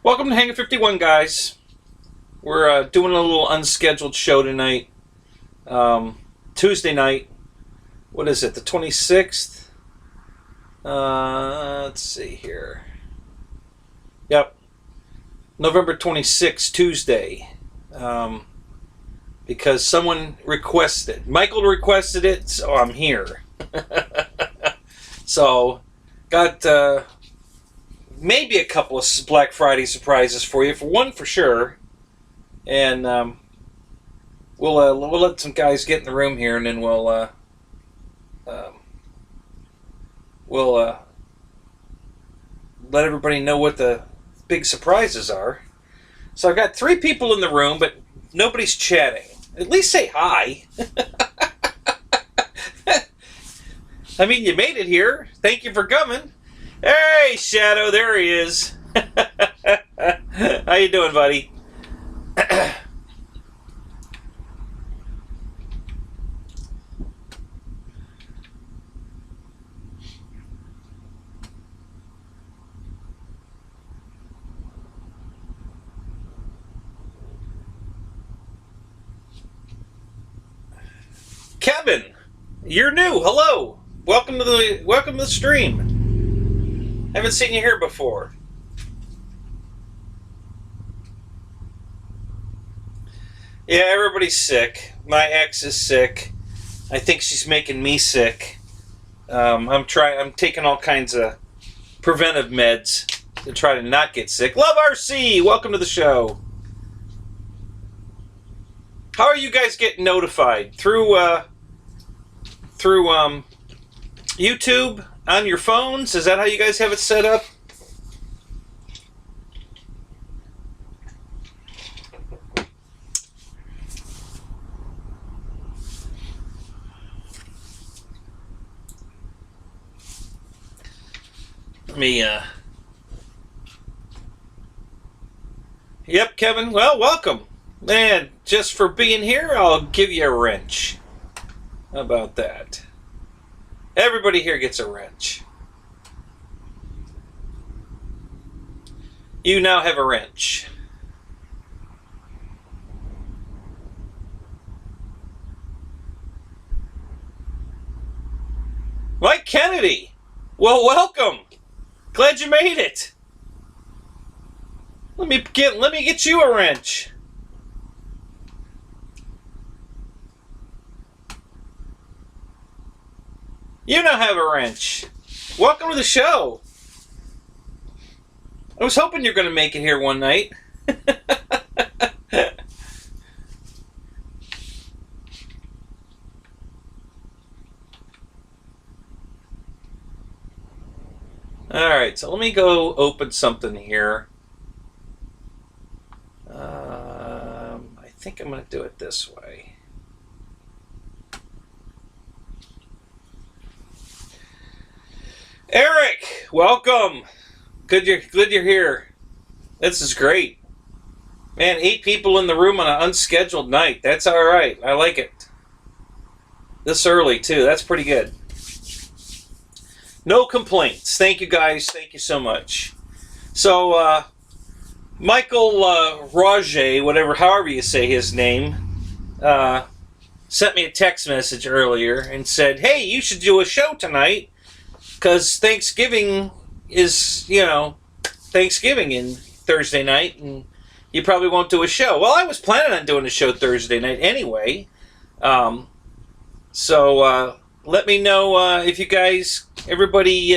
Welcome to Hang 51, guys. We're doing a little unscheduled show tonight. Tuesday night. What is it? The 26th? Let's see here. Yep. November 26th, Tuesday. Because someone requested it. Michael requested it, so I'm here. So, got maybe a couple of Black Friday surprises for you. For one, for sure. And we'll let some guys get in the room here, and then we'll let everybody know what the big surprises are. So I've got 3 people in the room, but nobody's chatting. At least say hi. I mean, you made it here. Thank you for coming. Hey, Shadow, there he is. How you doing, buddy? Kevin, you're new. Hello. Welcome to the stream. Haven't seen you here before. Yeah, everybody's sick. My ex is sick. I think she's making me sick. I'm taking all kinds of preventive meds to try to not get sick. Love RC, welcome to the show. How are you guys getting notified? Through YouTube on your phones? Is that how you guys have it set up? Yep, Kevin. Well, welcome. Man, just for being here, I'll give you a wrench. How about that? Everybody here gets a wrench. You now have a wrench. Mike Kennedy! Well, welcome! Glad you made it! Let me get you a wrench. You now have a wrench. Welcome to the show. I was hoping you're going to make it here one night. Alright, so let me go open something here. I think I'm going to do it this way. Eric, welcome. Good you're here. This is great. Man, 8 people in the room on an unscheduled night. That's all right. I like it. This early too. That's pretty good. No complaints. Thank you guys. Thank you so much. So Michael Roger, however you say his name, sent me a text message earlier and said, "Hey, you should do a show tonight." Because Thanksgiving is, Thanksgiving and Thursday night, and you probably won't do a show. Well, I was planning on doing a show Thursday night anyway. So let me know if you guys, everybody,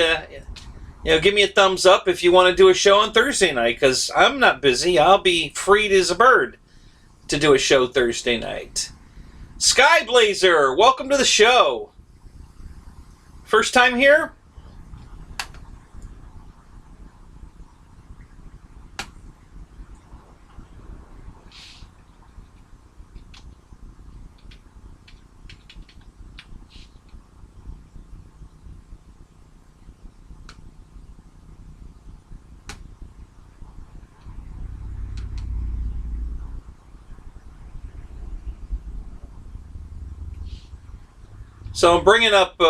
give me a thumbs up if you want to do a show on Thursday night, because I'm not busy. I'll be freed as a bird to do a show Thursday night. Skyblazer, welcome to the show. First time here? So I'm bringing up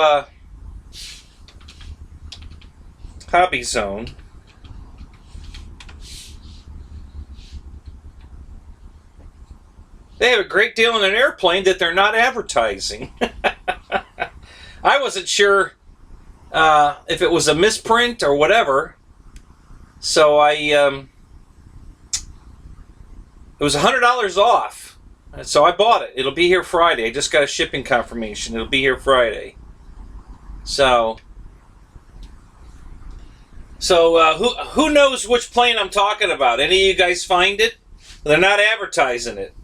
Hobby Zone. They have a great deal in an airplane that they're not advertising. I wasn't sure if it was a misprint or whatever. So it was $100 off. So I bought it. It'll be here Friday. I just got a shipping confirmation. It'll be here Friday. So who knows which plane I'm talking about? Any of you guys find it? They're not advertising it.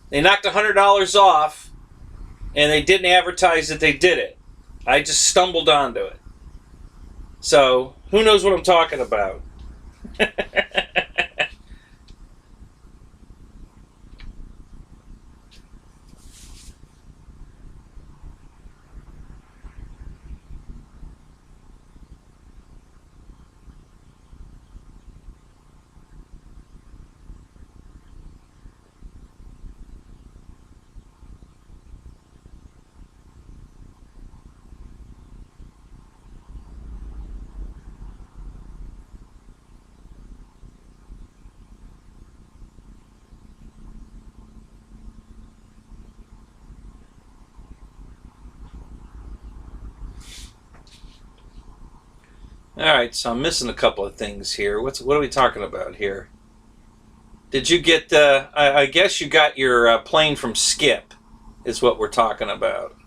They knocked $100 off, and they didn't advertise that they did it. I just stumbled onto it. So who knows what I'm talking about? Alright, so I'm missing a couple of things here. What are we talking about here? Did you get, I guess you got your plane from Skip, is what we're talking about.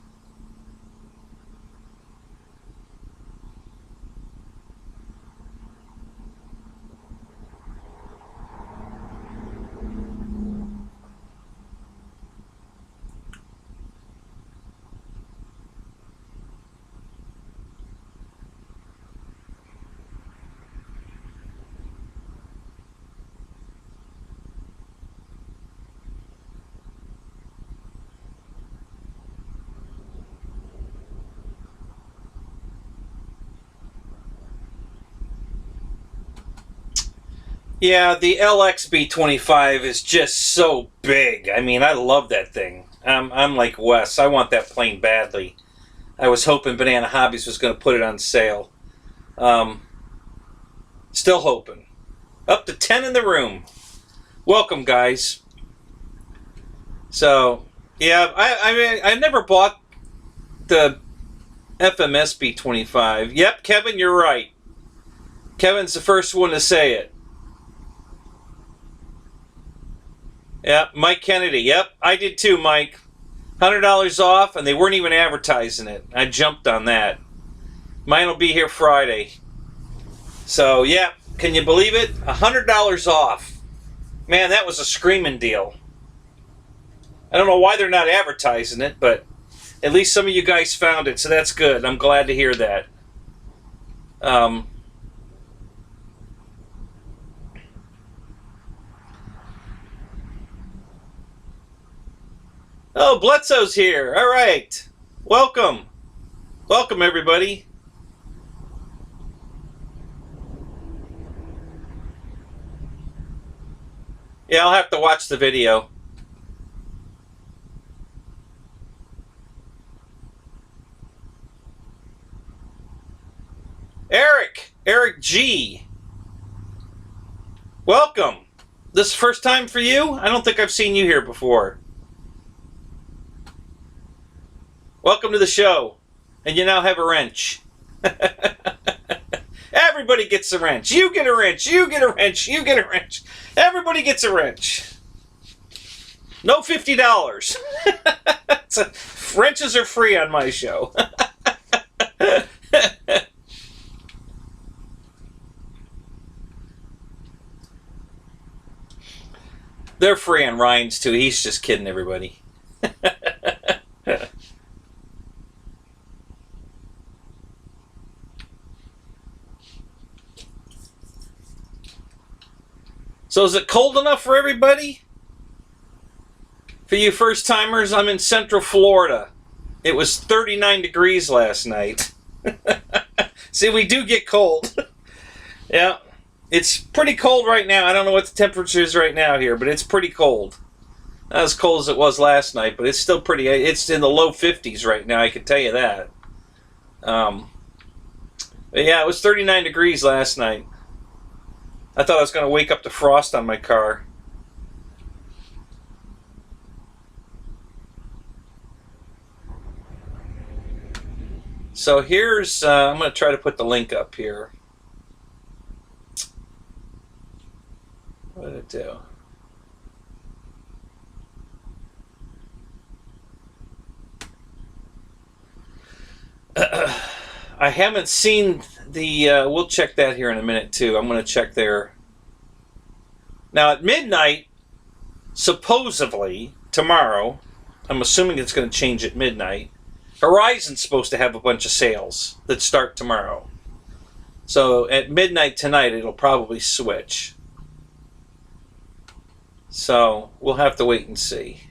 Yeah, the LXB25 is just so big. I mean, I love that thing. I'm like Wes. I want that plane badly. I was hoping Banana Hobbies was going to put it on sale. Still hoping. Up to 10 in the room. Welcome, guys. So, yeah, I never bought the FMSB25. Yep, Kevin, you're right. Kevin's the first one to say it. Yeah, Mike Kennedy. Yep, I did too, Mike. $100 off, and they weren't even advertising it. I jumped on that. Mine will be here Friday. So, yeah, can you believe it? $100 off. Man, that was a screaming deal. I don't know why they're not advertising it, but at least some of you guys found it, so that's good. I'm glad to hear that. Oh, Bledsoe's here. All right. Welcome. Welcome, everybody. Yeah, I'll have to watch the video. Eric G. Welcome. This is the first time for you? I don't think I've seen you here before. Welcome to the show. And you now have a wrench. Everybody gets a wrench. You get a wrench. You get a wrench. You get a wrench. Everybody gets a wrench. No $50. Wrenches are free on my show. They're free on Ryan's too. He's just kidding everybody. So is it cold enough for everybody? For you first timers, I'm in Central Florida. It was 39 degrees last night. See, we do get cold. Yeah, it's pretty cold right now. I don't know what the temperature is right now here, but it's pretty cold. Not as cold as it was last night, but it's still pretty. It's in the low 50s right now, I can tell you that. But yeah, it was 39 degrees last night. I thought I was going to wake up to frost on my car. So here's, I'm going to try to put the link up here. What did it do? I haven't seen the, we'll check that here in a minute too. I'm going to check there. Now at midnight, supposedly, tomorrow, I'm assuming it's going to change at midnight, Horizon's supposed to have a bunch of sales that start tomorrow. So at midnight tonight, it'll probably switch. So we'll have to wait and see.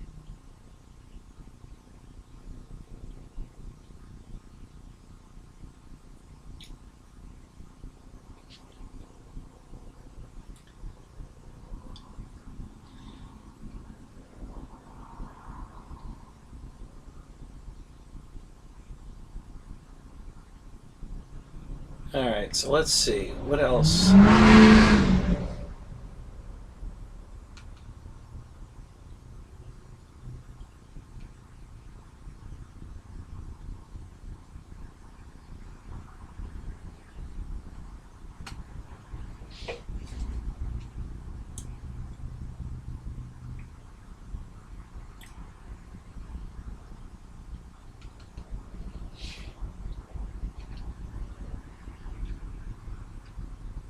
Alright, so let's see. What else?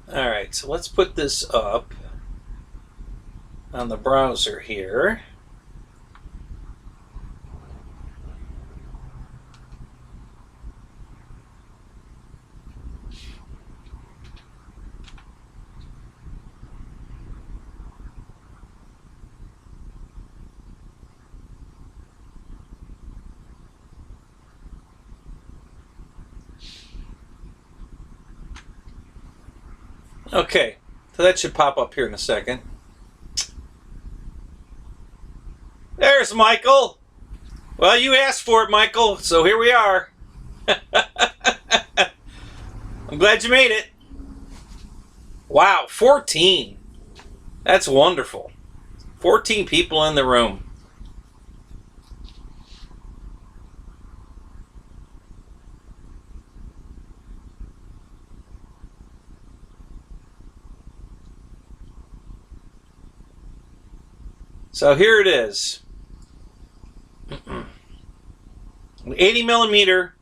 Alright, so let's put this up on the browser here. Okay, so that should pop up here in a second. There's Michael. Well, you asked for it, Michael, so here we are. I'm glad you made it. Wow, 14. That's wonderful. 14 people in the room. So here it is. An 80 millimeter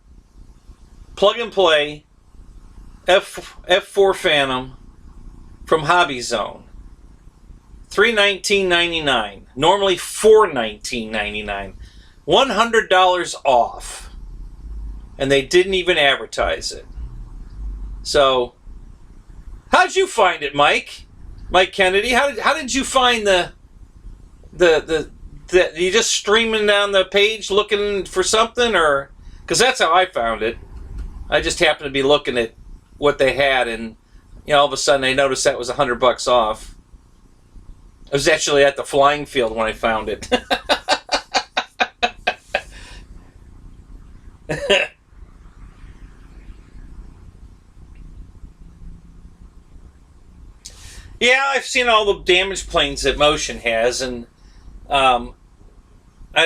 plug and play F4 Phantom from Hobby Zone. $319.99. Normally $419.99. $100 off. And they didn't even advertise it. So, how'd you find it, Mike? Mike Kennedy, how did you find the you just streaming down the page looking for something, or because that's how I found it. I just happened to be looking at what they had, and all of a sudden I noticed that was $100 off. I was actually at the flying field when I found it. Yeah, I've seen all the damaged planes that Motion has, and I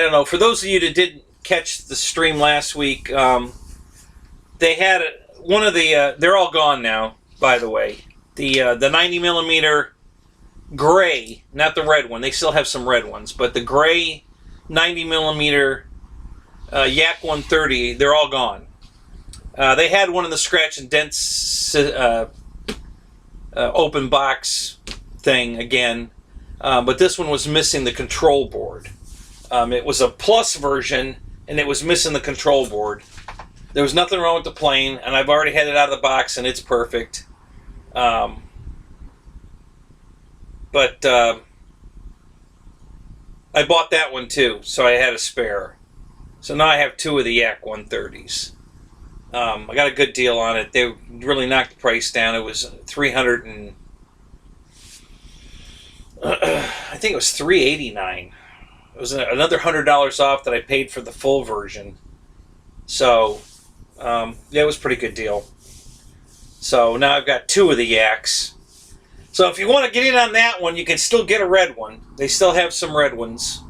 don't know. For those of you that didn't catch the stream last week, they had one of the. They're all gone now, by the way. The 90 millimeter gray, not the red one. They still have some red ones, but the gray 90 millimeter Yak 130. They're all gone. They had one in the scratch and dents open box thing again. But this one was missing the control board. It was a plus version, and it was missing the control board. There was nothing wrong with the plane, and I've already had it out of the box, and it's perfect. But I bought that one too, so I had a spare. So now I have two of the Yak 130s. I got a good deal on it. They really knocked the price down. It was $300 and I think it was $389. It was another $100 off that I paid for the full version. So yeah, it was a pretty good deal. So now I've got two of the Yaks. So if you want to get in on that one, you can still get a red one. They still have some red ones,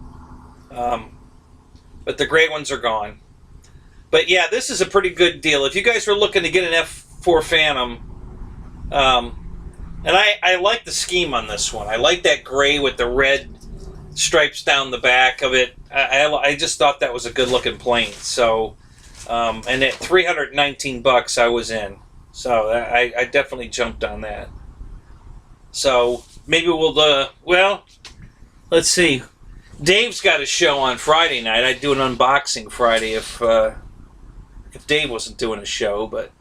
but the gray ones are gone. But yeah, this is a pretty good deal. If you guys were looking to get an F4 Phantom, and I like the scheme on this one. I like that gray with the red stripes down the back of it. I just thought that was a good looking plane. So, and at $319, I was in. So I definitely jumped on that. So maybe we'll well, let's see. Dave's got a show on Friday night. I'd do an unboxing Friday if Dave wasn't doing a show, but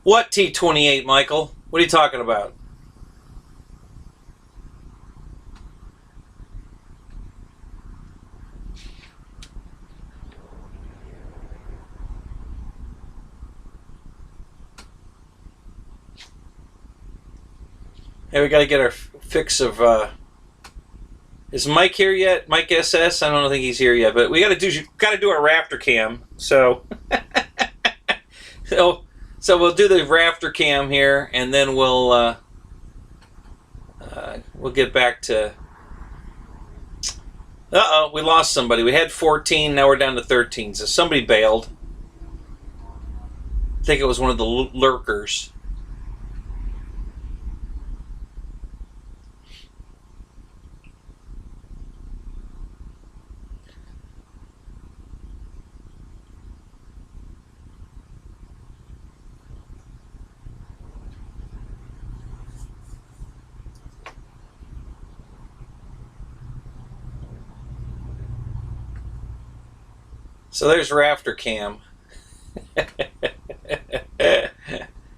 what T-28, Michael? What are you talking about? Hey, we got to get our fix of. Is Mike here yet? Mike SS? I don't think he's here yet, but we got to do our Raptor cam. So, so we'll do the Raptor cam here, and then we'll get back to. We lost somebody. We had 14, now we're down to 13. So somebody bailed. I think it was one of the lurkers. So there's Raptor Cam. And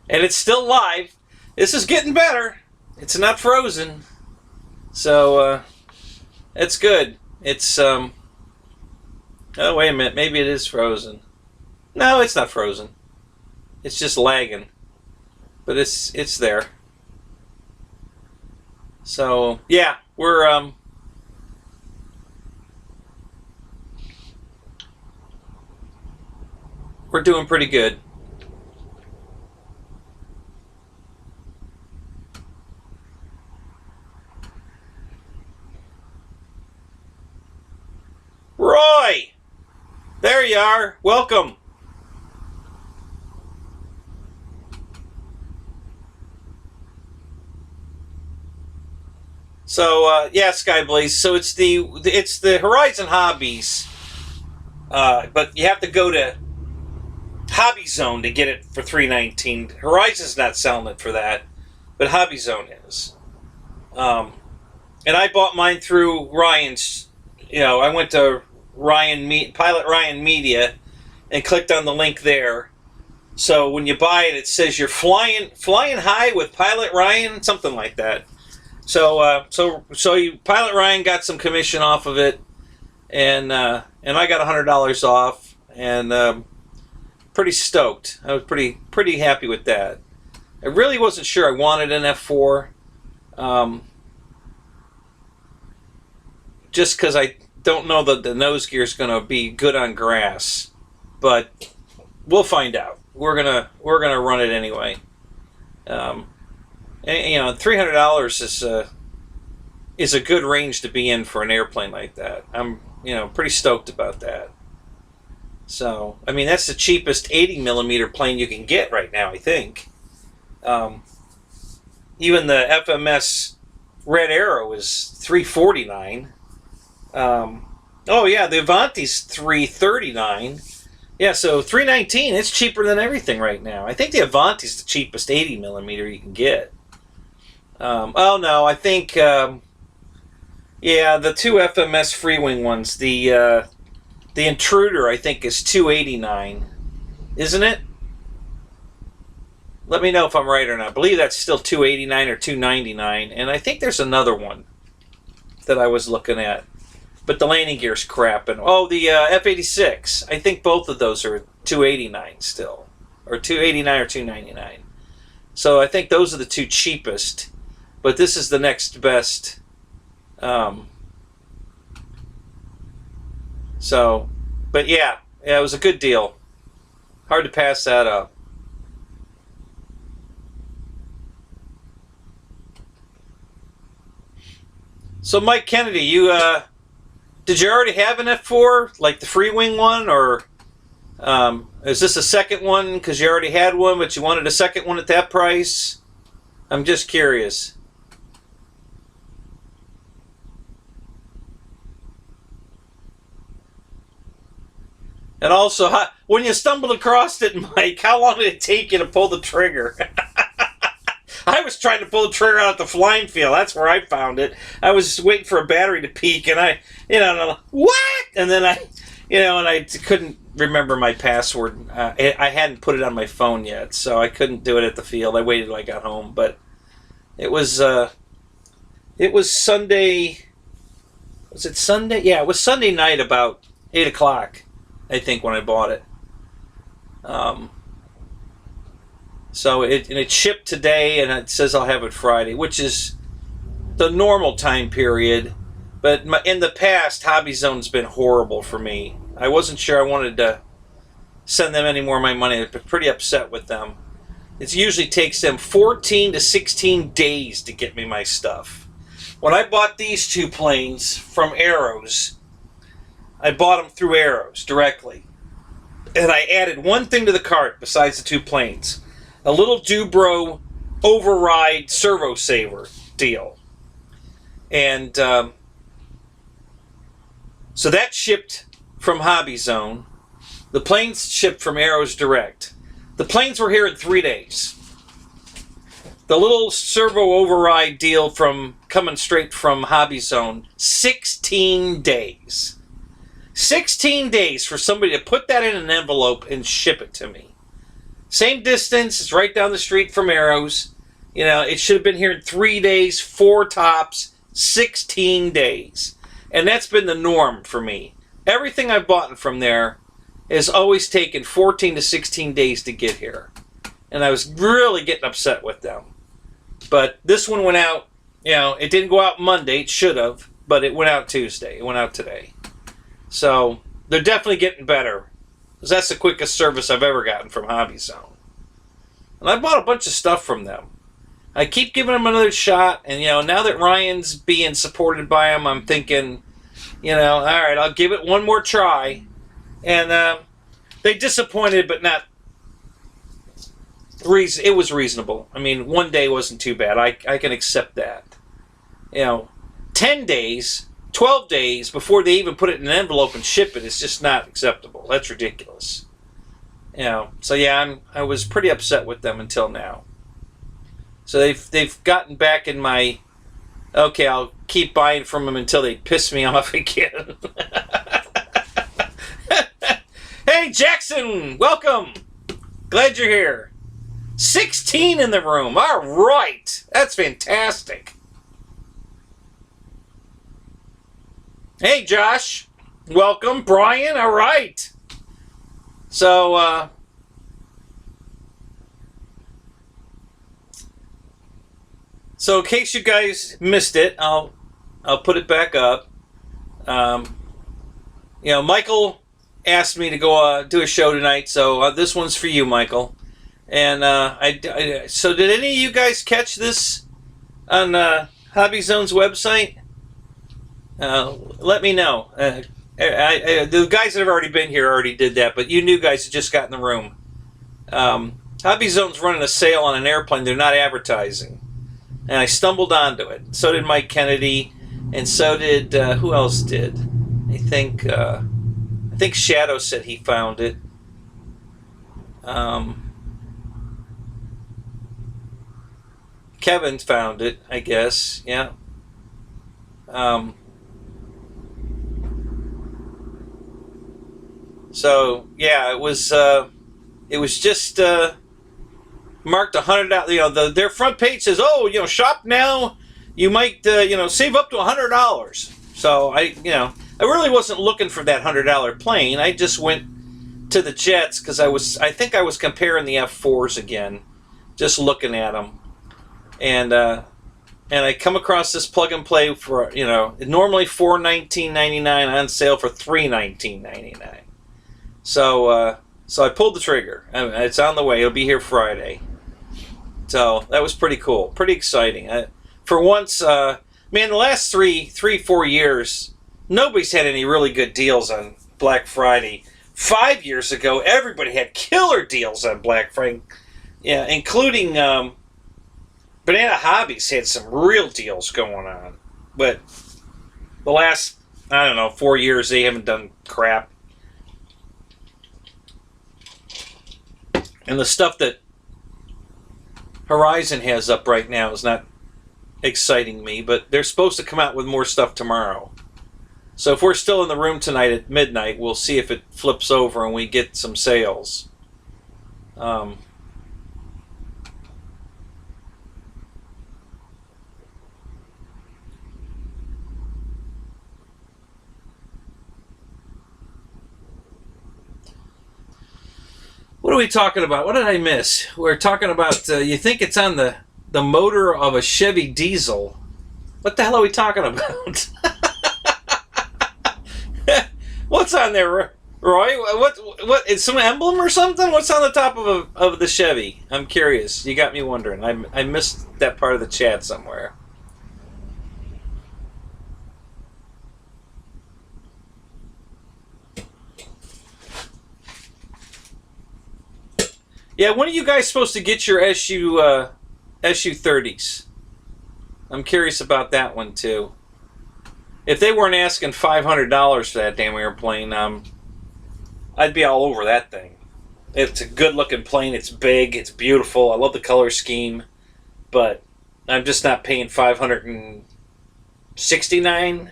it's still live. This is getting better. It's not frozen. So it's good. It's oh wait a minute, maybe it is frozen. No, it's not frozen. It's just lagging. But it's there. So yeah, we're doing pretty good. Roy! There you are. Welcome. So yeah, Skyblaze. So it's the Horizon Hobbies, but you have to go to Hobby Zone to get it for $319. Horizon's not selling it for that, but Hobby Zone is. And I bought mine through Ryan's. I went to Pilot Ryan Media, and clicked on the link there. So when you buy it, it says you're flying high with Pilot Ryan, something like that. So Pilot Ryan got some commission off of it, and I got $100 off, and pretty stoked. I was pretty happy with that. I really wasn't sure I wanted an F4, just because I don't know that the nose gear is going to be good on grass, but we'll find out. We're gonna run it anyway. And, $300 is a good range to be in for an airplane like that. I'm pretty stoked about that. So I mean, that's the cheapest 80mm plane you can get right now, I think. Even the FMS Red Arrow is $349. Oh yeah, the Avanti's $339. Yeah, so $319. It's cheaper than everything right now. I think the Avanti's the cheapest 80mm you can get. Oh no, I think yeah, the two FMS Freewing ones. The Intruder, I think, is $289, isn't it? Let me know if I'm right or not. I believe that's still $289 or $299, and I think there's another one that I was looking at, but the landing gear's crap. And the F-86. I think both of those are $289 still, or $289 or $299. So I think those are the two cheapest, but this is the next best. But yeah, it was a good deal. Hard to pass that up. So Mike Kennedy, you Did you already have an F4, like the free wing one, or is this a second one because you already had one, but you wanted a second one at that price? I'm just curious. And also, when you stumbled across it, Mike, how long did it take you to pull the trigger? I was trying to pull the trigger out at the flying field. That's where I found it. I was waiting for a battery to peak, and what? And then I couldn't remember my password. I hadn't put it on my phone yet, so I couldn't do it at the field. I waited till I got home, but it was Sunday. Was it Sunday? Yeah, it was Sunday night about 8 o'clock, I think, when I bought it. So it shipped today, and it says I'll have it Friday, which is the normal time period. But in the past, Hobby Zone's been horrible for me. I wasn't sure I wanted to send them any more of my money. I've been pretty upset with them. It usually takes them 14 to 16 days to get me my stuff. When I bought these two planes from Arrows, I bought them through Arrows directly. And I added one thing to the cart besides the two planes. A little Dubro override servo saver deal. And so that shipped from Hobby Zone. The planes shipped from Arrows Direct. The planes were here in 3 days. The little servo override deal coming straight from Hobby Zone, 16 days. 16 days for somebody to put that in an envelope and ship it to me. Same distance, it's right down the street from Arrows. It should have been here in 3 days, 4 tops, 16 days. And that's been the norm for me. Everything I've bought from there has always taken 14 to 16 days to get here. And I was really getting upset with them. But this one went out, it didn't go out Monday, it should have, but it went out Tuesday. It went out today. So they're definitely getting better. Because that's the quickest service I've ever gotten from Hobby Zone. And I bought a bunch of stuff from them. I keep giving them another shot, and now that Ryan's being supported by them, I'm thinking, all right, I'll give it one more try. And they disappointed, but not. It was reasonable. I mean, 1 day wasn't too bad. I can accept that. 10 days, 12 days before they even put it in an envelope and ship it is just not acceptable. That's ridiculous. So yeah, I was pretty upset with them until now. So they've gotten back in my, okay, I'll keep buying from them until they piss me off again. Hey, Jackson, welcome. Glad you're here. 16 in the room. All right. That's fantastic. Hey, Josh. Welcome. Brian. All right. So, in case you guys missed it, I'll put it back up. Michael asked me to go do a show tonight, so this one's for you, Michael. And so did any of you guys catch this on Hobby Zone's website? Let me know. The guys that have already been here already did that, but you new guys who just got in the room. Hobby Zone's running a sale on an airplane they're not advertising. And I stumbled onto it. So did Mike Kennedy, and so did, who else did? I think Shadow said he found it. Kevin found it, I guess. Yeah. So yeah, it was just marked $100. Their front page says, shop now. You might save up to $100. So I really wasn't looking for that $100 plane. I just went to the jets because I think I was comparing the F4s again, just looking at them. And I come across this plug and play for normally $419.99 on sale for $319.99. So I pulled the trigger. It's on the way. It'll be here Friday. So that was pretty cool, pretty exciting. For once, the last 3-4 years, Nobody's had any really good deals on Black Friday. 5 years ago, everybody had killer deals on Black Friday. Yeah, including Banana Hobbies had some real deals going on. But the last, I don't know, 4 years, they haven't done crap. And the stuff that Horizon has up right now is not exciting me, but they're supposed to come out with more stuff tomorrow. So if we're still in the room tonight at midnight, we'll see if it flips over and we get some sales. What are we talking about? What did I miss? We're talking about, you think it's on the motor of a Chevy diesel. What the hell are we talking about? What's on there, Roy? What? Is some emblem or something? What's on the top of the Chevy? I'm curious. You got me wondering. I missed that part of the chat somewhere. Yeah, when are you guys supposed to get your SU-30s? I'm curious about that one too. If they weren't asking $500 for that damn airplane, I'd be all over that thing. It's a good-looking plane. It's big. It's beautiful. I love the color scheme, but I'm just not paying $569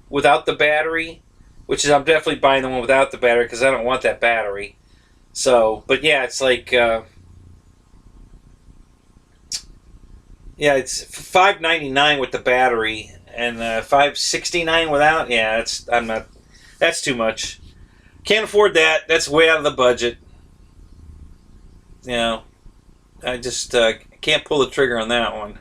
without the battery. Which is, I'm definitely buying the one without the battery because I don't want that battery. So, but yeah, it's like, yeah, it's $599 with the battery and $569 without. Yeah, that's too much. Can't afford that. That's way out of the budget. You know, I just can't pull the trigger on that one.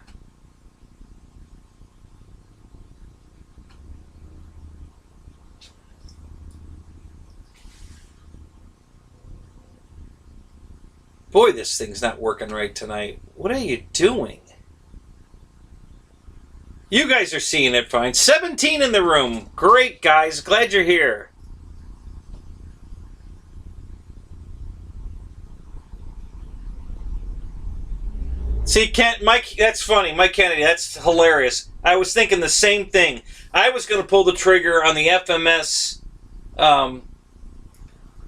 Boy, this thing's not working right tonight. What are you doing? You guys are seeing it fine. 17 in the room. Great, guys. Glad you're here. See, Mike, that's funny. Mike Kennedy, that's hilarious. I was thinking the same thing. I was going to pull the trigger on the FMS, the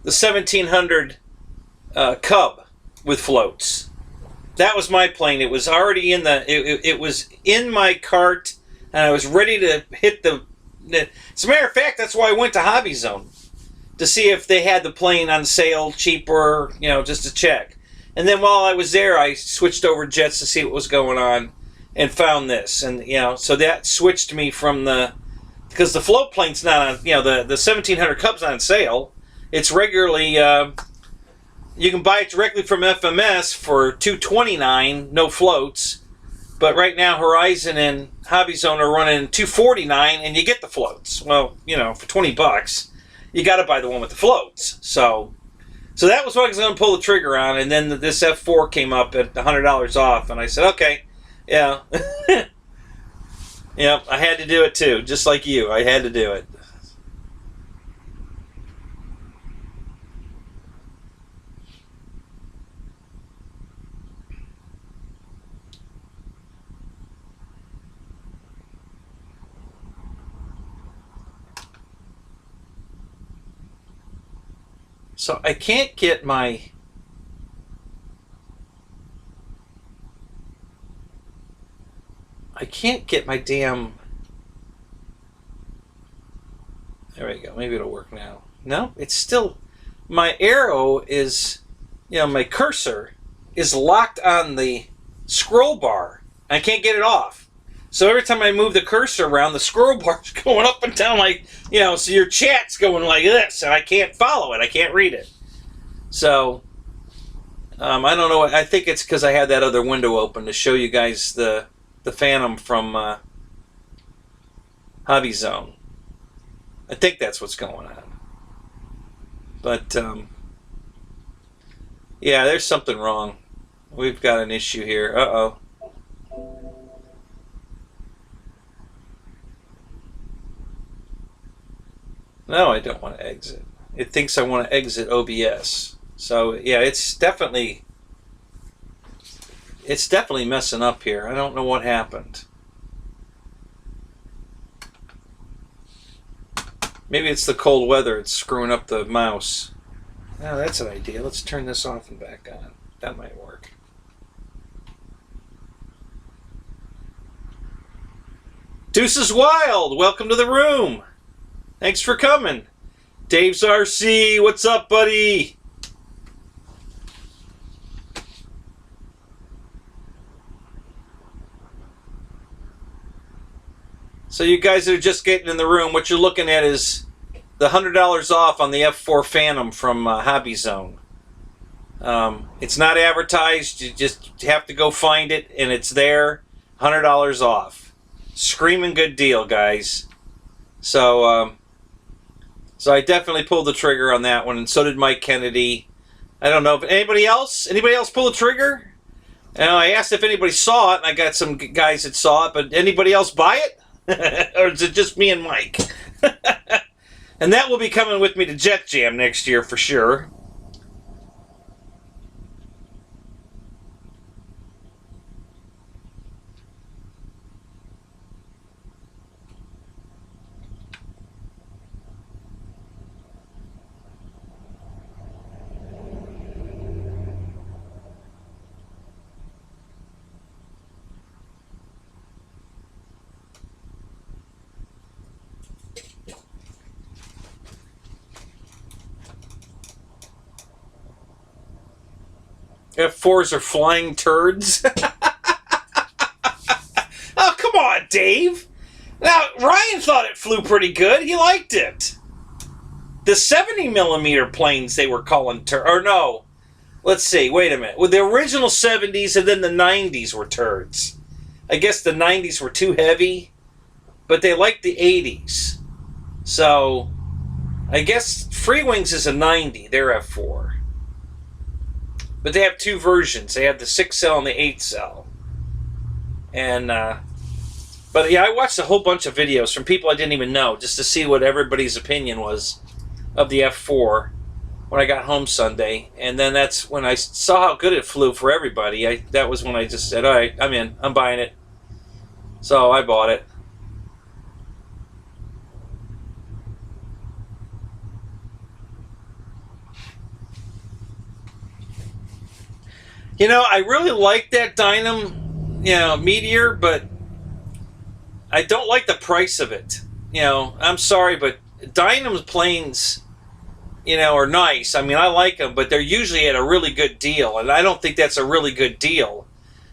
1700 Cub with floats. That was my plane. It was already in it was in my cart, and I was ready to hit the. As a matter of fact, that's why I went to Hobby Zone to see if they had the plane on sale, cheaper, just to check. And then while I was there, I switched over jets to see what was going on, and found this. And so that switched me from because the float plane's not on. The 1700 Cub's not on sale. It's regularly. You can buy it directly from FMS for $229, no floats. But right now, Horizon and Hobby Zone are running $249, and you get the floats. Well, for $20, you got to buy the one with the floats. So that was what I was going to pull the trigger on, and then this F4 came up at $100 off, and I said, okay, yeah. Yeah, I had to do it too, just like you. I had to do it. So I can't get my damn. There we go. Maybe it'll work now. No, it's still. My arrow is, my cursor is locked on the scroll bar. I can't get it off. So every time I move the cursor around, the scroll bar's going up and down so your chat's going like this, and I can't follow it. I can't read it. So, I don't know. I think it's because I had that other window open to show you guys the Phantom from Hobby Zone. I think that's what's going on. But, yeah, there's something wrong. We've got an issue here. Uh-oh. No, I don't want to exit. It thinks I want to exit OBS. So yeah, it's definitely messing up here. I don't know what happened. Maybe it's the cold weather. It's screwing up the mouse. Oh, that's an idea. Let's turn this off and back on. That might work. Deuces Wild, welcome to the room. Thanks for coming. Dave's RC, what's up, buddy? So you guys that are just getting in the room, what you're looking at is the $100 off on the F4 Phantom from Hobby Zone. It's not advertised. You just have to go find it, and it's there. $100 off. Screaming good deal, guys. So I definitely pulled the trigger on that one, and so did Mike Kennedy. I don't know if anybody else pull the trigger? And I asked if anybody saw it, and I got some guys that saw it, but anybody else buy it? Or is it just me and Mike? And that will be coming with me to Jet Jam next year for sure. F4s are flying turds. Oh, come on, Dave. Now, Ryan thought it flew pretty good. He liked it. The 70mm planes they were calling or no. Let's see. Wait a minute. Well, the original 70s and then the 90s were turds. I guess the 90s were too heavy, but they liked the 80s. So, I guess Free Wings is a 90. They're F4. But they have two versions. They have the 6-cell and the 8-cell. And, but yeah, I watched a whole bunch of videos from people I didn't even know just to see what everybody's opinion was of the F4 when I got home Sunday. And then that's when I saw how good it flew for everybody. That was when I just said, all right, I'm in. I'm buying it. So I bought it. You know, I really like that Dynam, Meteor, but I don't like the price of it. I'm sorry, but Dynam's planes, are nice. I mean, I like them, but they're usually at a really good deal, and I don't think that's a really good deal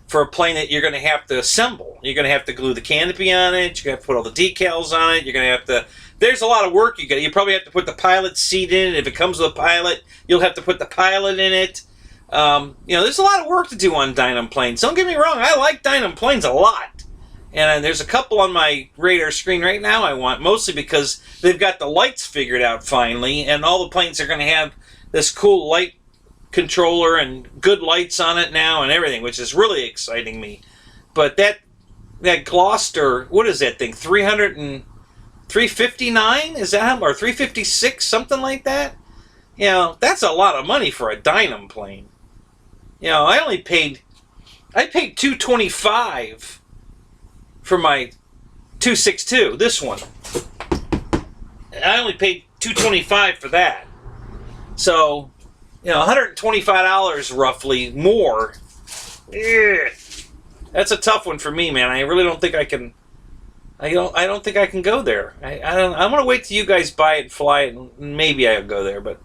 for a plane that you're going to have to assemble. You're going to have to glue the canopy on it. You're going to have to put all the decals on it. You're going to have to. There's a lot of work you got. You probably have to put the pilot seat in it. If it comes with a pilot, you'll have to put the pilot in it. There's a lot of work to do on Dynam planes. Don't get me wrong, I like Dynam planes a lot. And there's a couple on my radar screen right now I want, mostly because they've got the lights figured out finally, and all the planes are going to have this cool light controller and good lights on it now and everything, which is really exciting me. But that Gloucester, what is that thing, 359? Is that how, or 356, something like that? That's a lot of money for a Dynam plane. I paid $225 for my 262, this one. I only paid $225 for that. So, $125 roughly more. Ugh. That's a tough one for me, man. I really don't think I can. I don't think I can go there. I want to wait till you guys buy it and fly it, and maybe I'll go there. But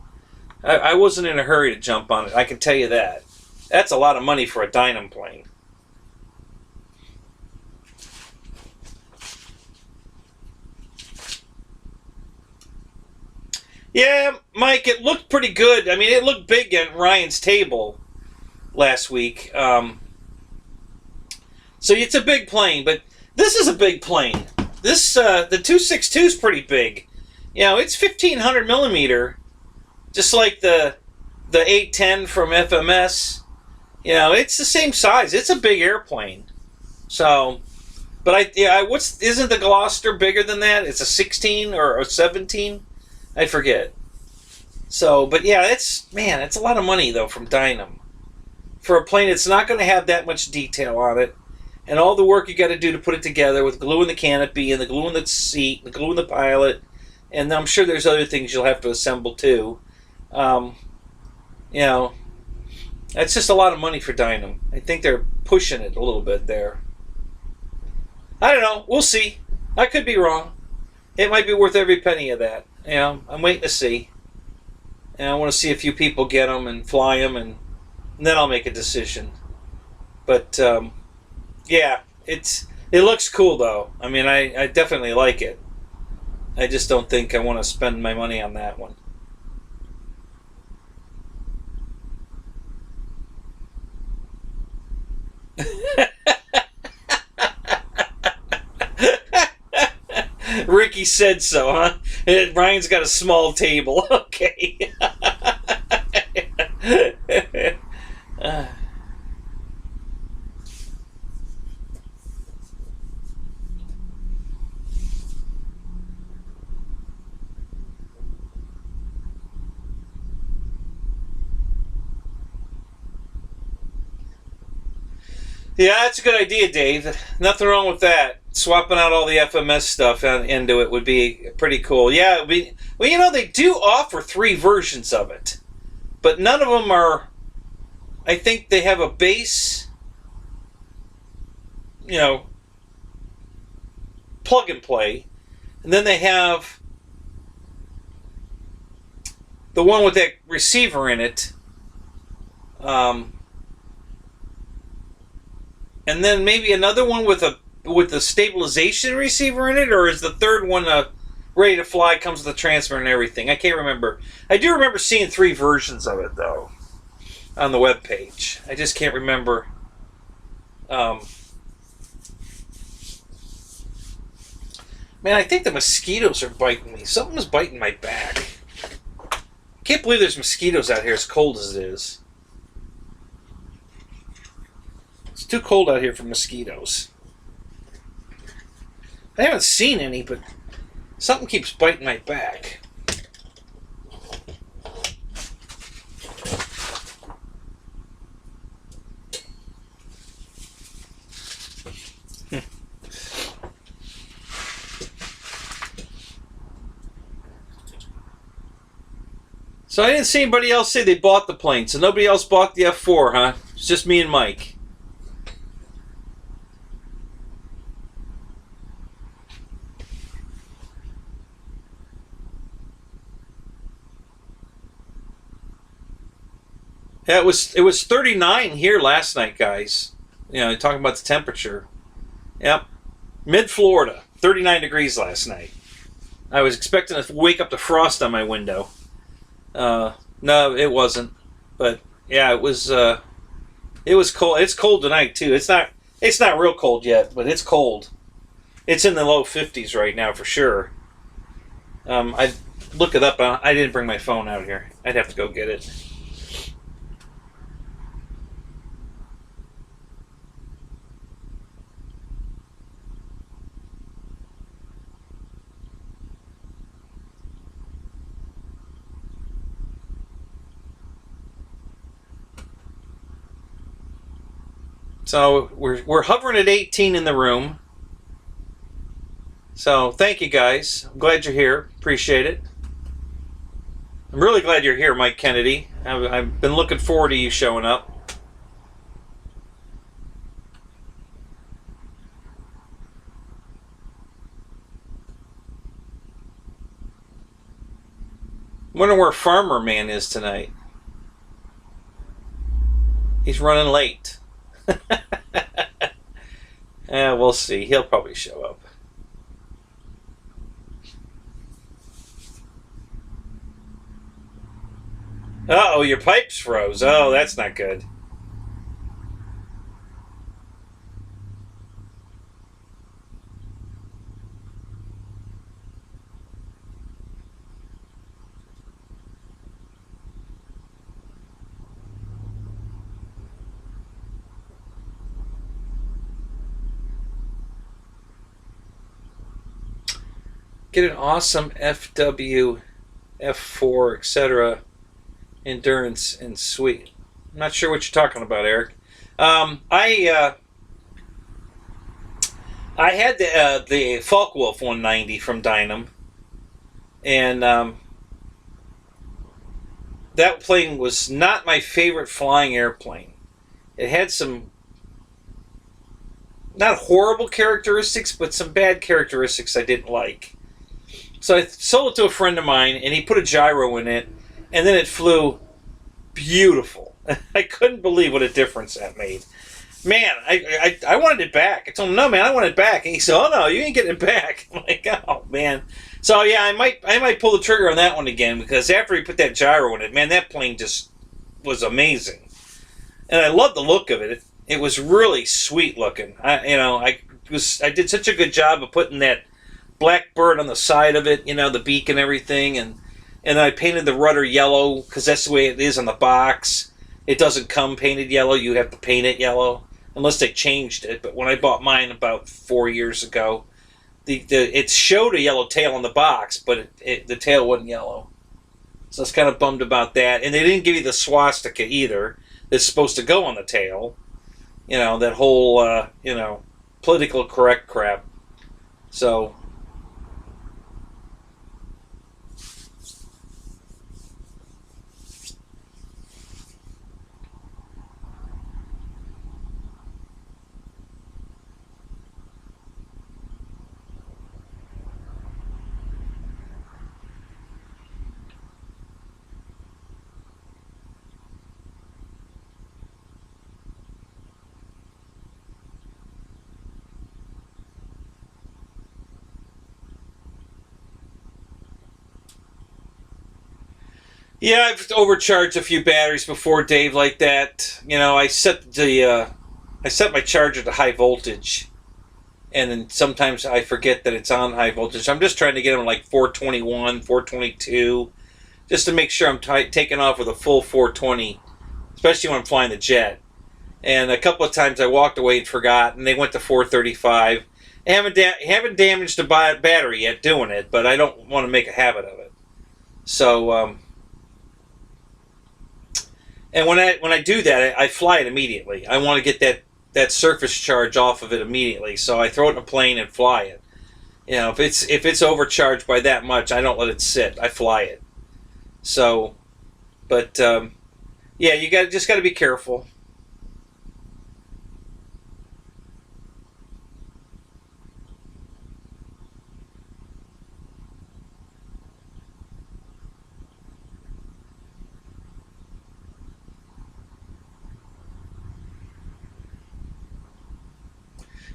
I wasn't in a hurry to jump on it. I can tell you that. That's a lot of money for a Dynam plane. Yeah, Mike, it looked pretty good. I mean, it looked big at Ryan's table last week. So it's a big plane, but this is a big plane. This the 262 is pretty big. It's 1500 millimeter, just like the 810 from FMS. It's the same size. It's a big airplane. So, but isn't the Gloucester bigger than that? It's a 16 or a 17. I forget. So, but yeah, it's a lot of money though from Dynam for a plane that's not going to have that much detail on it, and all the work you got to do to put it together with glue in the canopy and the glue in the seat, the glue in the pilot, and I'm sure there's other things you'll have to assemble too. Um, you know, that's just a lot of money for Dynam. I think they're pushing it a little bit there. I don't know. We'll see. I could be wrong. It might be worth every penny of that. I'm waiting to see. And I want to see a few people get them and fly them, and then I'll make a decision. But yeah, it looks cool though. I mean, I definitely like it. I just don't think I want to spend my money on that one. Ricky said so, huh? Ryan's got a small table. Okay. Uh, yeah, that's a good idea, Dave. Nothing wrong with that. Swapping out all the FMS stuff into it would be pretty cool. Yeah, it'd be, well, they do offer 3 versions of it, but none of them are. I think they have a base, you know, plug and play, and then they have the one with that receiver in it, um, and then maybe another one with the stabilization receiver in it, or is the third one ready to fly, comes with the transmitter and everything? I can't remember. I do remember seeing 3 versions of it though on the web page. I just can't remember. Man, I think the mosquitoes are biting me. Something's biting my back. Can't believe there's mosquitoes out here as cold as it is. It's too cold out here for mosquitoes. I haven't seen any, but something keeps biting my back. So I didn't see anybody else say they bought the plane, so nobody else bought the F4, huh? It's just me and Mike. Yeah, it was 39 here last night, guys. Talking about the temperature. Yep. Mid-Florida, 39 degrees last night. I was expecting to wake up to frost on my window. No, it wasn't. But yeah, it was cold. It's cold tonight too. It's not real cold yet, but it's cold. It's in the low 50s right now for sure. I'd look it up. I didn't bring my phone out here. I'd have to go get it. So we're hovering at 18 in the room. So thank you guys. I'm glad you're here. Appreciate it. I'm really glad you're here, Mike Kennedy. I've been looking forward to you showing up. Wonder where Farmer Man is tonight. He's running late. We'll see. He'll probably show up. Uh-oh, your pipes froze. Oh, that's not good. Get an awesome FW F4, etc. Endurance and sweet. I'm not sure what you're talking about, Eric. I had the Focke-Wulf 190 from Dynam, and that plane was not my favorite flying airplane. It had some not horrible characteristics, but some bad characteristics I didn't like. So I sold it to a friend of mine, and he put a gyro in it, and then it flew beautiful. I couldn't believe what a difference that made. Man, I wanted it back. I told him, no, man, I want it back. And he said, oh, no, you ain't getting it back. I'm like, oh, man. So, yeah, I might pull the trigger on that one again, because after he put that gyro in it, man, that plane just was amazing. And I loved the look of it. It was really sweet looking. I did such a good job of putting that black bird on the side of it, the beak and everything, and I painted the rudder yellow because that's the way it is on the box. It doesn't come painted yellow. You have to paint it yellow unless they changed it. But when I bought mine about 4 years ago, it showed a yellow tail on the box, but the tail wasn't yellow. So I was kind of bummed about that. And they didn't give you the swastika either that's supposed to go on the tail. That whole, political correct crap. So... Yeah, I've overcharged a few batteries before, Dave, like that. I set my charger to high voltage, and then sometimes I forget that it's on high voltage. I'm just trying to get them like 421, 422, just to make sure I'm taking off with a full 420, especially when I'm flying the jet. And a couple of times I walked away and forgot, and they went to 435. I haven't damaged the battery yet doing it, but I don't want to make a habit of it. So. And when I do that, I fly it immediately. I want to get that surface charge off of it immediately, so I throw it in a plane and fly it. If it's overcharged by that much, I don't let it sit. I fly it. So, but yeah, you just got to be careful.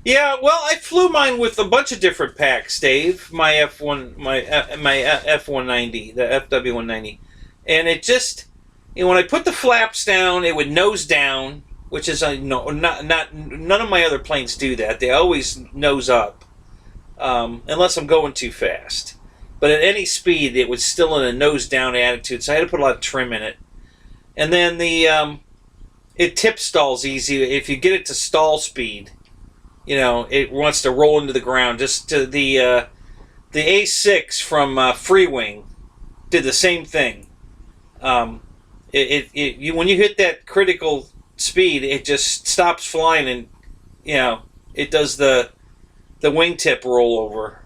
Yeah, well, I flew mine with a bunch of different packs, Dave. My F1, my F190, the FW190, and it just, when I put the flaps down, it would nose down, which is no, not none of my other planes do that. They always nose up, unless I'm going too fast. But at any speed, it was still in a nose down attitude, so I had to put a lot of trim in it. And then it tip stalls easy if you get it to stall speed. It wants to roll into the ground. Just to the A6 from Free Wing did the same thing. When you hit that critical speed, it just stops flying, and it does the wingtip rollover.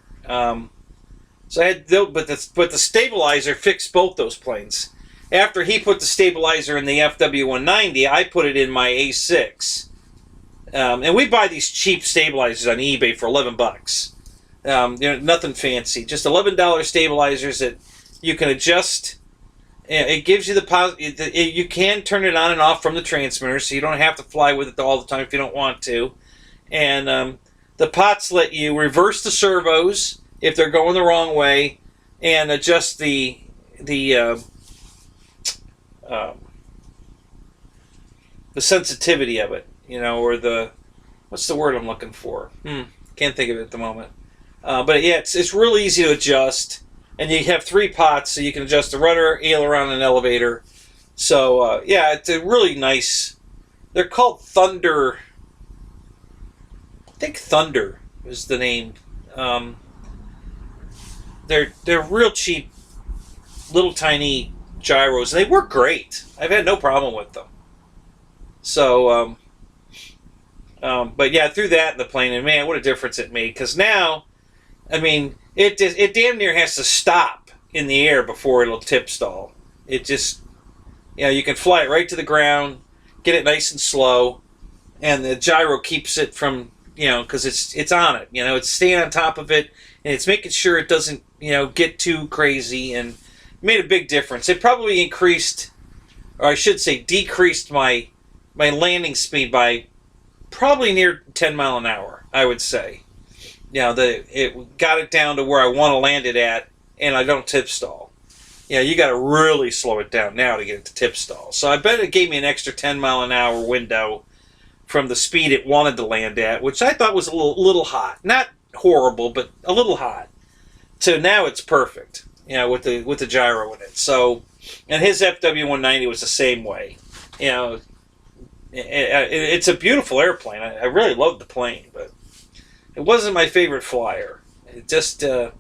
So I had but the stabilizer fixed both those planes. After he put the stabilizer in the FW190, I put it in my A6. And we buy these cheap stabilizers on eBay for $11. Nothing fancy, just $11 stabilizers that you can adjust. It gives you you can turn it on and off from the transmitter, so you don't have to fly with it all the time if you don't want to. And the pots let you reverse the servos if they're going the wrong way, and adjust the sensitivity of it. Or what's the word I'm looking for? Can't think of it at the moment. But yeah, it's real easy to adjust, and you have 3 pots, so you can adjust the rudder, aileron, and elevator. So yeah, it's a really nice. They're called Thunder. I think Thunder is the name. They're real cheap little tiny gyros, and they work great. I've had no problem with them. So, but yeah, threw that in the plane, and man, what a difference it made. Because now, I mean, it damn near has to stop in the air before it'll tip stall. It just, you can fly it right to the ground, get it nice and slow, and the gyro keeps it from, because it's on it. It's staying on top of it, and it's making sure it doesn't, get too crazy, and made a big difference. It probably increased, or I should say decreased my landing speed by probably near 10 mile an hour, I would say. It got it down to where I want to land it at, and I don't tip stall. You got to really slow it down now to get it to tip stall. So I bet it gave me an extra 10 mile an hour window from the speed it wanted to land at, which I thought was a little hot. Not horrible, but a little hot. So now it's perfect, with the gyro in it. So, and his FW-190 was the same way. It's a beautiful airplane. I really loved the plane, but it wasn't my favorite flyer. It just, I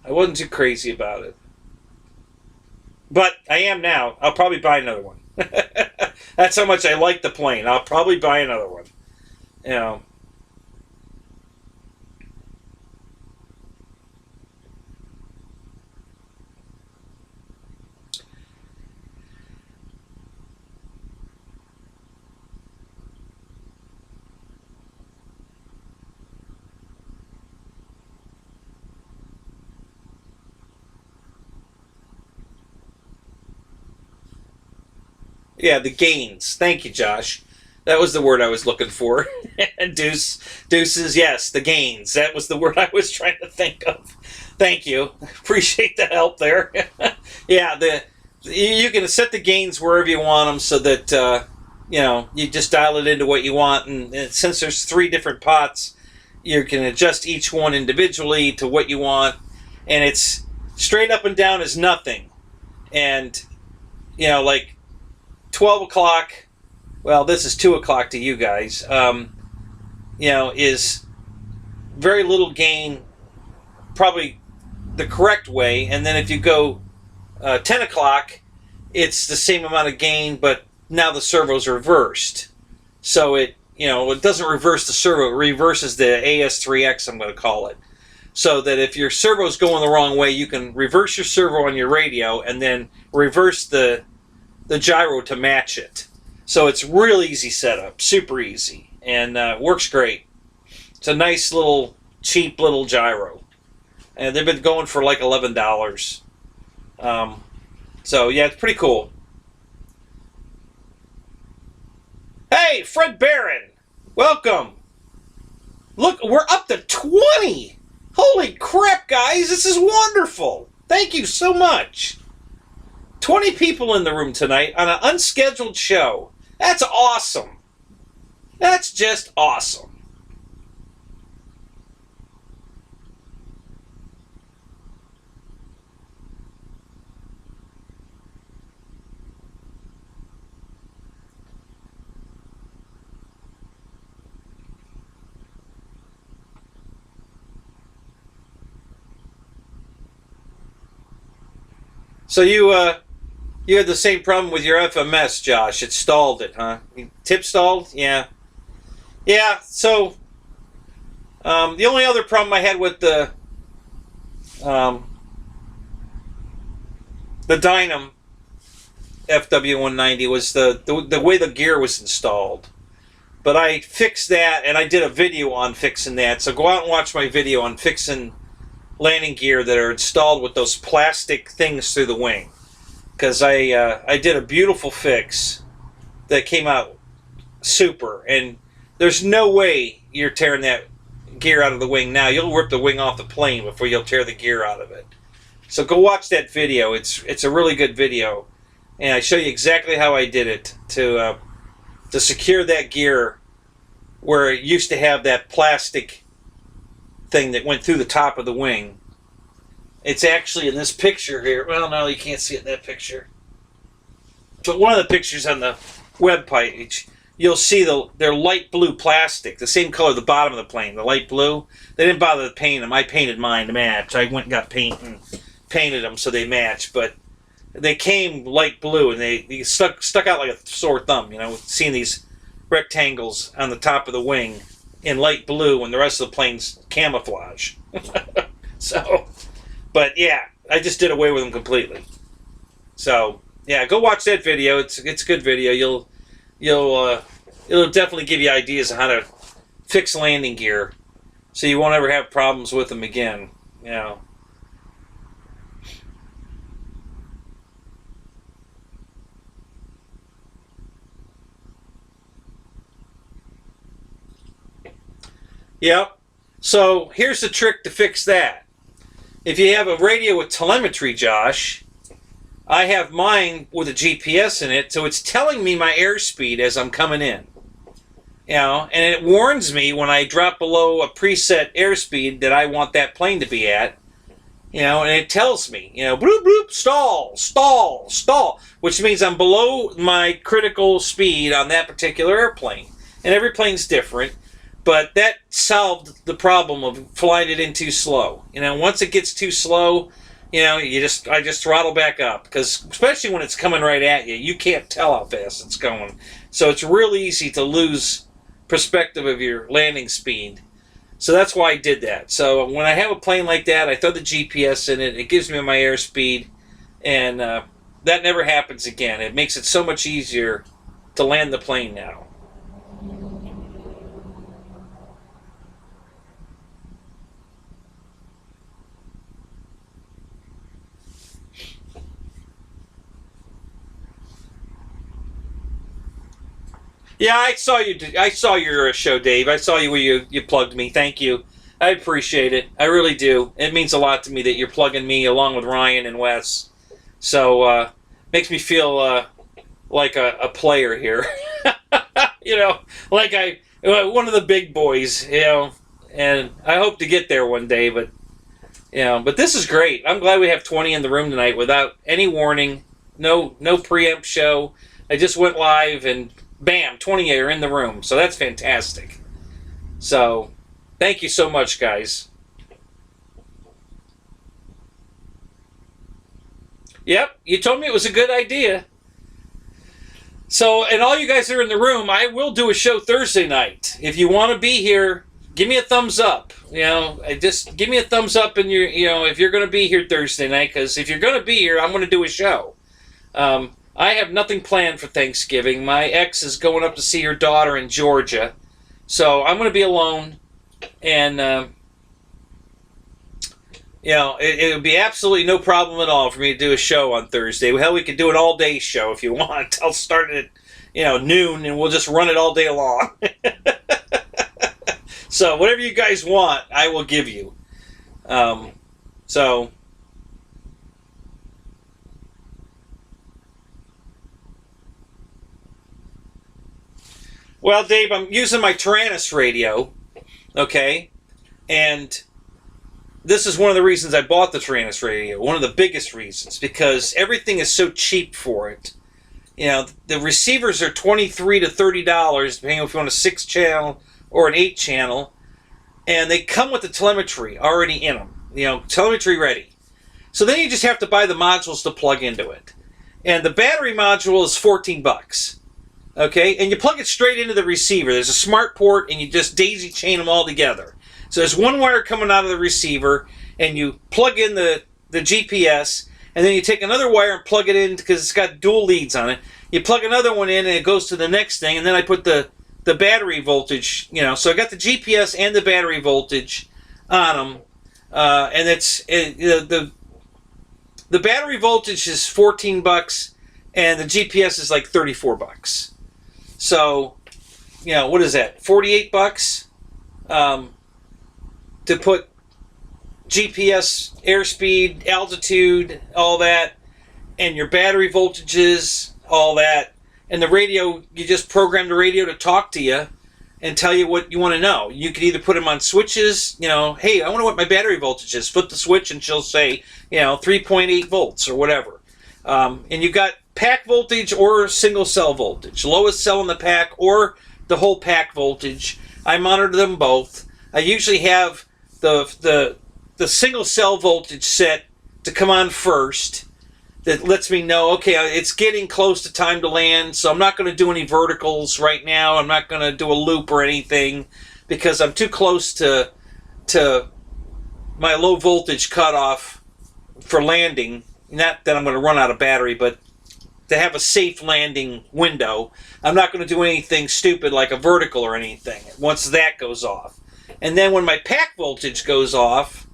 wasn't too crazy about it. But I am now. I'll probably buy another one. That's how much I like the plane. I'll probably buy another one. Yeah, the gains. Thank you, Josh. That was the word I was looking for. Deuces, yes, the gains. That was the word I was trying to think of. Thank you. Appreciate the help there. Yeah, you can set the gains wherever you want them so that, you just dial it into what you want. And since there's 3 different pots, you can adjust each one individually to what you want. And it's straight up and down is nothing. And, like 12 o'clock, well, this is 2 o'clock to you guys, is very little gain, probably the correct way. And then if you go 10 o'clock, it's the same amount of gain, but now the servo's reversed. So it doesn't reverse the servo, it reverses the AS3X, I'm going to call it. So that if your servo's going the wrong way, you can reverse your servo on your radio and then reverse the gyro to match it. So it's real easy setup, super easy, and works great. It's a nice little, cheap little gyro. And they've been going for like $11. So yeah, it's pretty cool. Hey, Fred Barron, welcome. Look, we're up to 20. Holy crap, guys, this is wonderful. Thank you so much. 20 people in the room tonight on an unscheduled show. That's awesome. That's just awesome. So you had the same problem with your FMS, Josh. It stalled it, huh? Tip stalled? Yeah. Yeah, so the only other problem I had with the Dynam FW-190 was the way the gear was installed. But I fixed that, and I did a video on fixing that. So go out and watch my video on fixing landing gear that are installed with those plastic things through the wing. Because I did a beautiful fix that came out super. And there's no way you're tearing that gear out of the wing now. You'll rip the wing off the plane before you'll tear the gear out of it. So go watch that video. It's a really good video. And I show you exactly how I did it to secure that gear where it used to have that plastic thing that went through the top of the wing. It's actually in this picture here. Well, no, you can't see it in that picture. But one of the pictures on the web page, you'll see they're light blue plastic, the same color the bottom of the plane, the light blue. They didn't bother to paint them. I painted mine to match. I went and got paint and painted them so they match, but they came light blue, and they stuck out like a sore thumb, seeing these rectangles on the top of the wing in light blue when the rest of the plane's camouflage. So, but yeah, I just did away with them completely. So, yeah, go watch that video. It's a good video. It'll definitely give you ideas on how to fix landing gear, so you won't ever have problems with them again. Yep. So here's the trick to fix that. If you have a radio with telemetry, Josh, I have mine with a GPS in it, so it's telling me my airspeed as I'm coming in. And it warns me when I drop below a preset airspeed that I want that plane to be at. And it tells me, bloop, bloop, stall, stall, stall, which means I'm below my critical speed on that particular airplane. And every plane's different. But that solved the problem of flying it in too slow. Once it gets too slow, I just throttle back up, because especially when it's coming right at you, you can't tell how fast it's going. So it's real easy to lose perspective of your landing speed. So that's why I did that. So when I have a plane like that, I throw the GPS in it. It gives me my airspeed, and that never happens again. It makes it so much easier to land the plane now. Yeah, I saw you. I saw your show, Dave. I saw you where you plugged me. Thank you. I appreciate it. I really do. It means a lot to me that you're plugging me along with Ryan and Wes. So makes me feel like a player here. Like one of the big boys. And I hope to get there one day. But but this is great. I'm glad we have 20 in the room tonight without any warning. No preempt show. I just went live and bam, 20 are in the room. So that's fantastic. So thank you so much, guys. Yep, you told me it was a good idea. So, and all you guys that are in the room, I will do a show Thursday night. If you want to be here, give me a thumbs up. Just give me a thumbs up in your, if you're going to be here Thursday night, because if you're going to be here, I'm going to do a show. I have nothing planned for Thanksgiving. My ex is going up to see her daughter in Georgia. So I'm going to be alone. And, it would be absolutely no problem at all for me to do a show on Thursday. Hell, we could do an all-day show if you want. I'll start it at, noon, and we'll just run it all day long. So whatever you guys want, I will give you. Well, Dave, I'm using my Tyrannus radio, okay? And this is one of the reasons I bought the Tyrannus radio, one of the biggest reasons, because everything is so cheap for it. The receivers are $23 to $30, depending if you want a 6-channel or an 8-channel, and they come with the telemetry already in them, telemetry ready. So then you just have to buy the modules to plug into it. And the battery module is $14. Okay, and you plug it straight into the receiver. There's a smart port, and you just daisy chain them all together. So there's one wire coming out of the receiver, and you plug in the GPS, and then you take another wire and plug it in, because it's got dual leads on it. You plug another one in, and it goes to the next thing, and then I put the battery voltage, so I got the GPS and the battery voltage on them, and the battery voltage is $14, and the GPS is like $34. So, what is that? $48 to put GPS, airspeed, altitude, all that, and your battery voltages, all that. And the radio, you just program the radio to talk to you and tell you what you want to know. You can either put them on switches, hey, I want to know what my battery voltage is. Flip the switch and she'll say, 3.8 volts or whatever. And you got pack voltage or single cell voltage, lowest cell in the pack or the whole pack voltage. I monitor them both. I usually have the single cell voltage set to come on first that lets me know, okay, it's getting close to time to land, so I'm not going to do any verticals right now. I'm not going to do a loop or anything because I'm too close to my low voltage cutoff for landing. Not that I'm going to run out of battery, but to have a safe landing window. I'm not going to do anything stupid like a vertical or anything once that goes off. And then when my pack voltage goes off,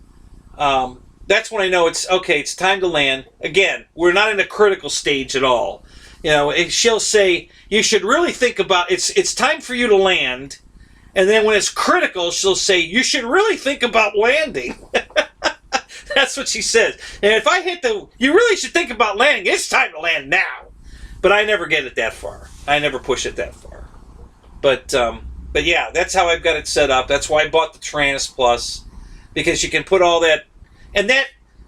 that's when I know it's okay, it's time to land. Again, we're not in a critical stage at all. You know, she'll say, you should really think about, it's time for you to land. And then when it's critical, she'll say, you should really think about landing. That's what she says. And if I hit you really should think about landing, it's time to land now. But I never get it that far. I never push it that far. But yeah, that's how I've got it set up. That's why I bought the Tranus Plus, because you can put all that, and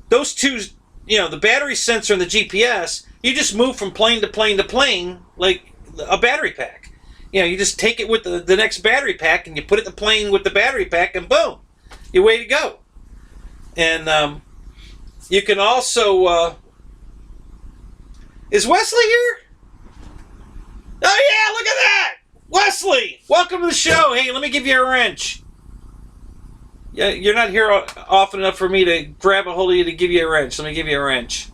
those two, you know, the battery sensor and the GPS, you just move from plane to plane to plane like a battery pack. You know, you just take it with the next battery pack and you put it in the plane with the battery pack and boom, you're way to go. And you can also, is Wesley here? Oh yeah, look at that! Wesley, welcome to the show. Hey, let me give you a wrench. Yeah, you're not here often enough for me to grab a hold of you to give you a wrench. Let me give you a wrench.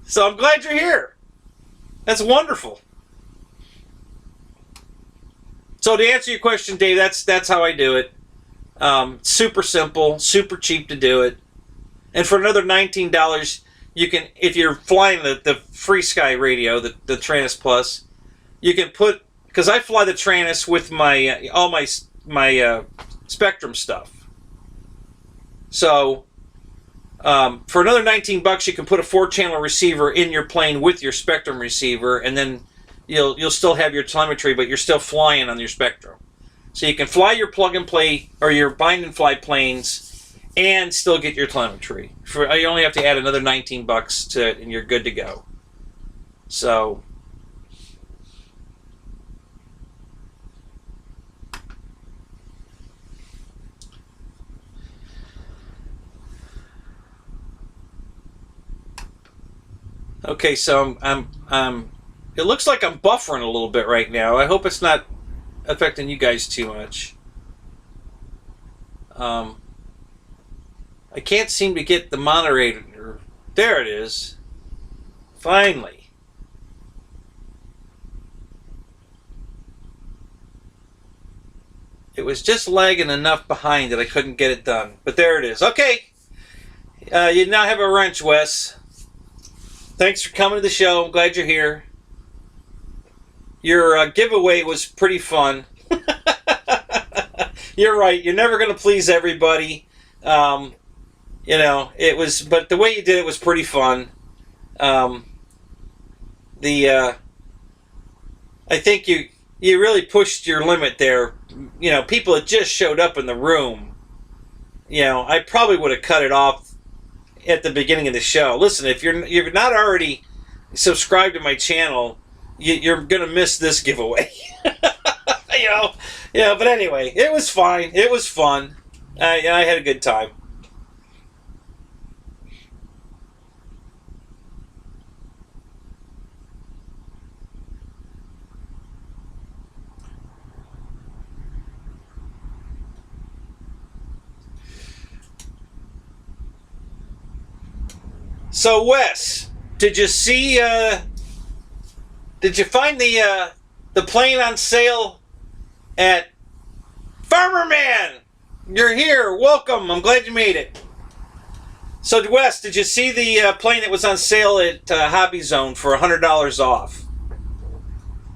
So I'm glad you're here. That's wonderful. So to answer your question, Dave, that's how I do it. Super simple, super cheap to do it. And for another $19, you can, if you're flying the Free Sky radio, the Tranus Plus, you can put, because I fly the Tranus with my all my Spectrum stuff. So for another $19, you can put a 4-channel receiver in your plane with your Spectrum receiver, and then you'll still have your telemetry, but you're still flying on your Spectrum. So you can fly your plug and play or your bind and fly planes and still get your telemetry. You only have to add another $19 to it, and you're good to go. So okay, so I'm it looks like I'm buffering a little bit right now. I hope it's not affecting you guys too much. I can't seem to get the moderator. There it is. Finally. It was just lagging enough behind that I couldn't get it done. But there it is. Okay. You now have a wrench, Wes. Thanks for coming to the show. I'm glad you're here. Your giveaway was pretty fun. You're right. You're never going to please everybody. You know, it was, but the way you did it was pretty fun. I think you really pushed your limit there. You know, people that just showed up in the room. You know, I probably would have cut it off at the beginning of the show. Listen, if you're not already subscribed to my channel, you're gonna miss this giveaway. You know, yeah. But anyway, it was fine. It was fun. I had a good time. So Wes, did you see? Did you find the plane on sale at Farmer Man? You're here. Welcome. I'm glad you made it. So Wes, did you see the plane that was on sale at Hobby Zone for $100 off?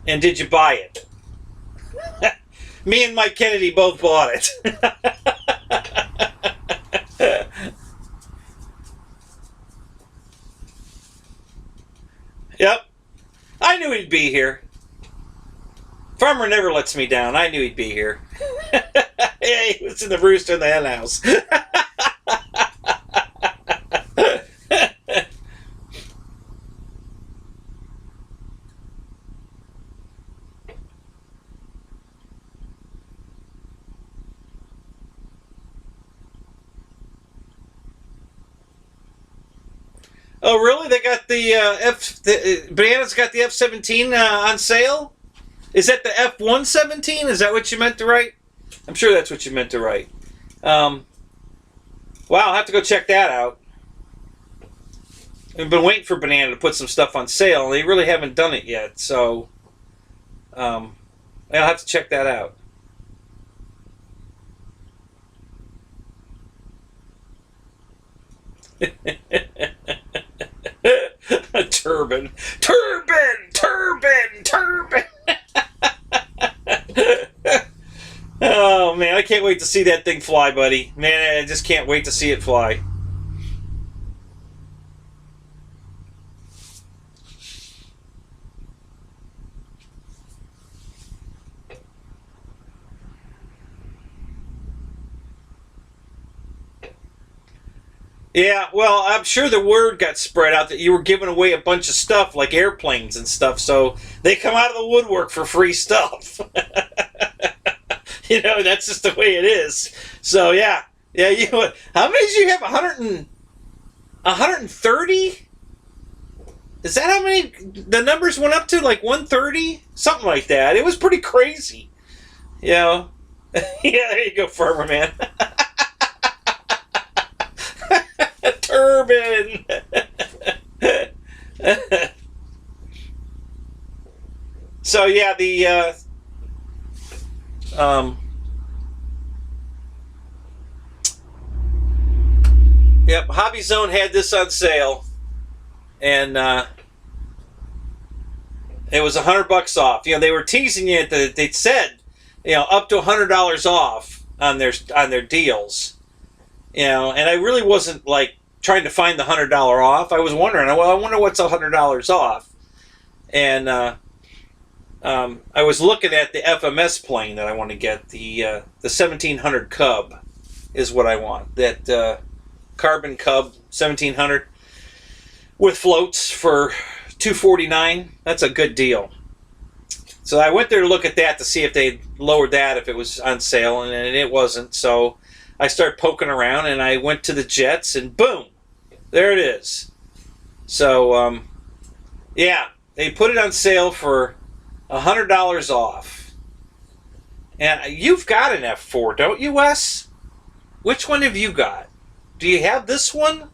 And did you buy it? Me and Mike Kennedy both bought it. Yep. I knew he'd be here. Farmer never lets me down. I knew he'd be here. Yeah, he was in the rooster in the hen house. Oh, really? They got the Banana's got the F-17 on sale. Is that the F-117? Is that what you meant to write? I'm sure that's what you meant to write. Um, wow, I'll have to go check that out. I've been waiting for Banana to put some stuff on sale, and they really haven't done it yet. So, I'll have to check that out. A turban, turban, turban, turban. Oh man, I can't wait to see that thing fly, buddy. Man, I just can't wait to see it fly. Yeah, well, I'm sure the word got spread out that you were giving away a bunch of stuff like airplanes and stuff, so they come out of the woodwork for free stuff. That's just the way it is. So yeah, yeah. How many did you have? 130? Is that how many the numbers went up to? Like 130, something like that. It was pretty crazy. Yeah, there you go, Farmer Man. Turban. So yeah, the yep, Hobby Zone had this on sale, and it was $100 off. They were teasing you that they said, up to $100 off on their deals. And I really wasn't like trying to find the $100 off. I was wondering, well, I wonder what's $100 off, and I was looking at the FMS plane that I want to get. The 1700 Cub is what I want. That Carbon Cub 1700 with floats for $249. That's a good deal. So I went there to look at that to see if they lowered that, if it was on sale, and it wasn't. So I started poking around, and I went to the Jets, and boom, there it is. So yeah, they put it on sale for $100 off. And you've got an F4, don't you, Wes? Which one have you got? Do you have this one,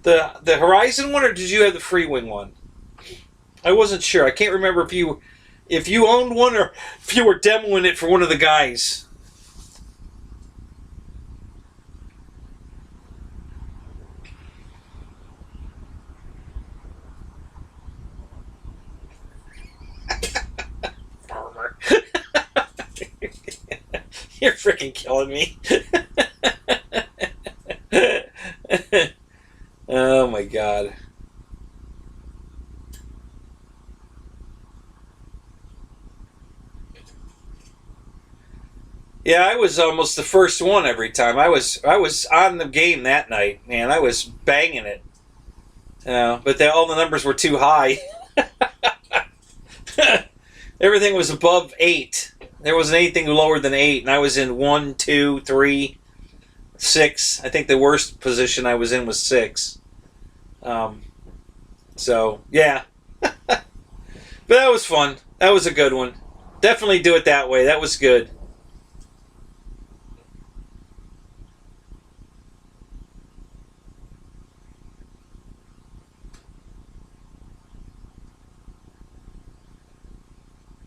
the Horizon one, or did you have the Freewing one? I wasn't sure. I can't remember if you owned one or if you were demoing it for one of the guys. Farmer. You're freaking killing me. Oh my God. Yeah, I was almost the first one every time. I was on the game that night, man. I was banging it. But all the numbers were too high. Everything was above 8. There wasn't anything lower than 8, and I was in 1, 2, 3, 6. I think the worst position I was in was 6. So yeah, but that was fun. That was a good one. Definitely do it that way. That was good.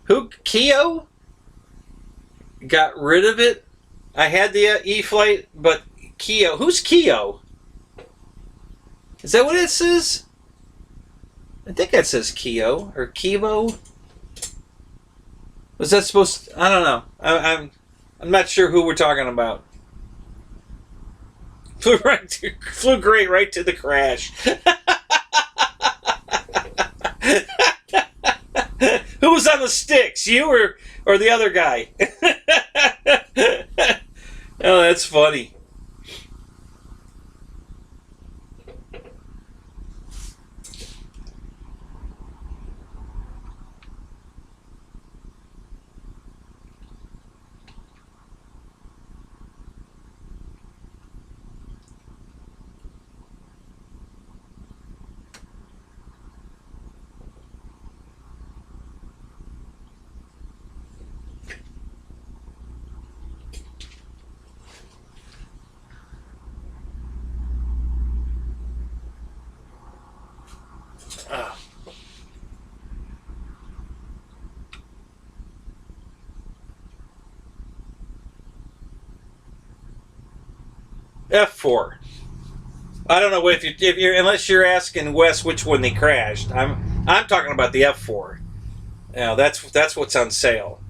Who, Keo? Got rid of it? I had the E-Flight, but Keo. Who's Keo? Is that what it says? I think that says Keo or Kivo. Was that supposed to, I don't know. I'm not sure who we're talking about. Flew great right to the crash. Who was on the sticks? You or the other guy? Oh, that's funny. F4. I don't know if you're unless you're asking Wes which one they crashed. I'm talking about the F4. That's what's on sale.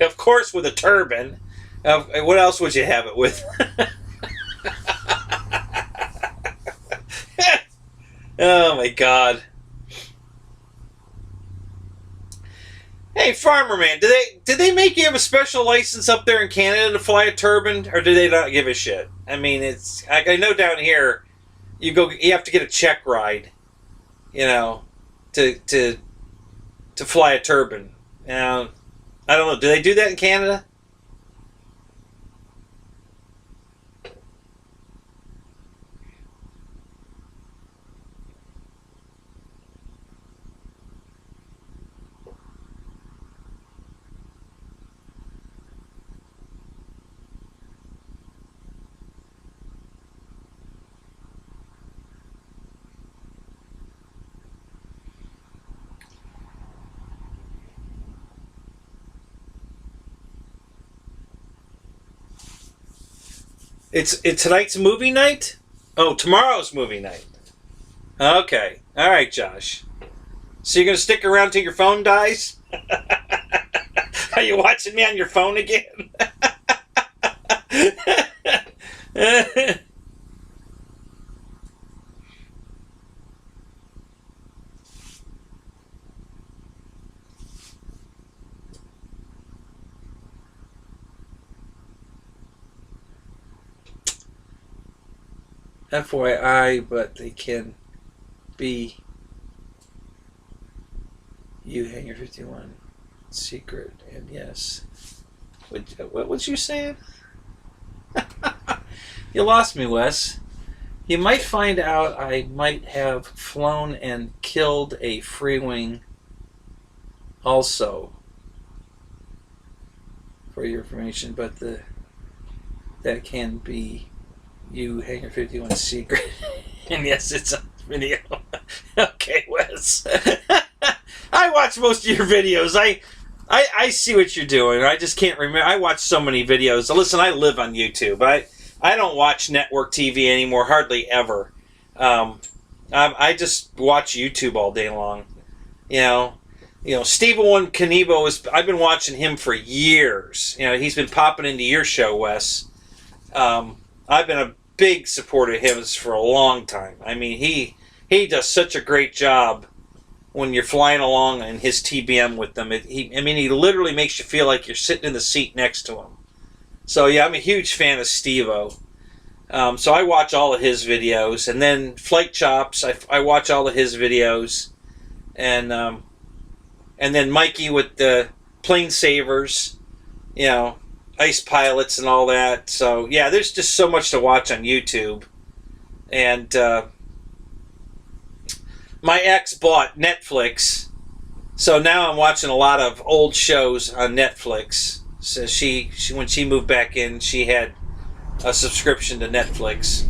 Of course, with a turbine. What else would you have it with? Oh my God. Hey, Farmer Man, did they make you have a special license up there in Canada to fly a turbine, or do they not give a shit? I mean, I know down here you have to get a check ride, you know, to fly a turbine. Now, I don't know. Do they do that in Canada? It's tonight's movie night. Oh, tomorrow's movie night. Okay, all right, Josh. So you're gonna stick around till your phone dies? Are you watching me on your phone again? FYI, but they can be you Hangar 51 secret, and yes. What was you saying? You lost me, Wes. You might find out I might have flown and killed a free wing also, for your information, but that can be you Hangar 51 secret. And yes, it's on video. Okay, Wes. I watch most of your videos. I see what you're doing. I just can't remember. I watch so many videos. Listen, I live on YouTube. I don't watch network TV anymore, hardly ever. I just watch YouTube all day long. Stephen One Knievo I've been watching him for years. He's been popping into your show, Wes. I've been a big supporter of his for a long time. I mean, he does such a great job when you're flying along in his TBM with them. He literally makes you feel like you're sitting in the seat next to him. So yeah, I'm a huge fan of Steve-O. So I watch all of his videos, and then Flight Chops, I watch all of his videos, and then Mikey with the Plane Savers, Ice Pilots and all that. So yeah, there's just so much to watch on YouTube. And my ex bought Netflix, so now I'm watching a lot of old shows on Netflix. So she when she moved back in, she had a subscription to Netflix.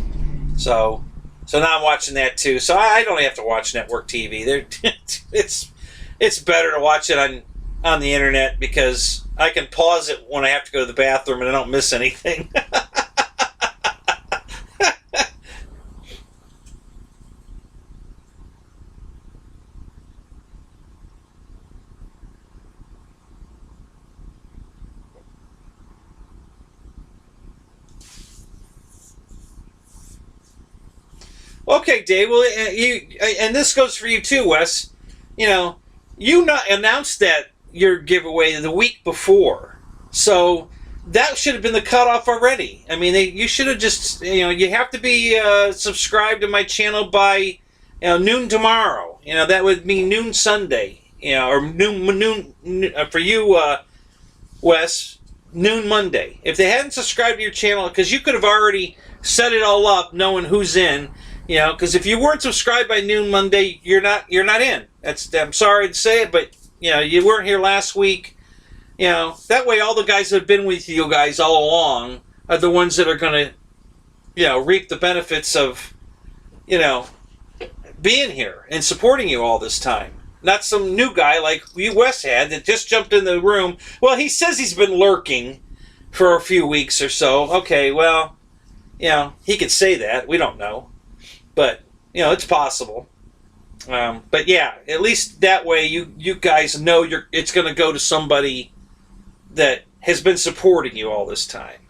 So now I'm watching that too. So I don't have to watch network TV. It's better to watch it on the internet, because I can pause it when I have to go to the bathroom and I don't miss anything. Okay, Dave. Well, and this goes for you too, Wes. You not announced that your giveaway the week before, so that should have been the cutoff already. I mean, you should have just you have to be subscribed to my channel by noon tomorrow. That would mean noon Sunday. Or noon for you, Wes, noon Monday. If they hadn't subscribed to your channel, because you could have already set it all up knowing who's in. Because if you weren't subscribed by noon Monday, you're not in. I'm sorry to say it, but you weren't here last week. That way all the guys that have been with you guys all along are the ones that are going to reap the benefits of being here and supporting you all this time. Not some new guy like Wes had that just jumped in the room. Well, he says he's been lurking for a few weeks or so. Okay, well, he could say that. We don't know. But, it's possible. But yeah, at least that way you guys know it's going to go to somebody that has been supporting you all this time.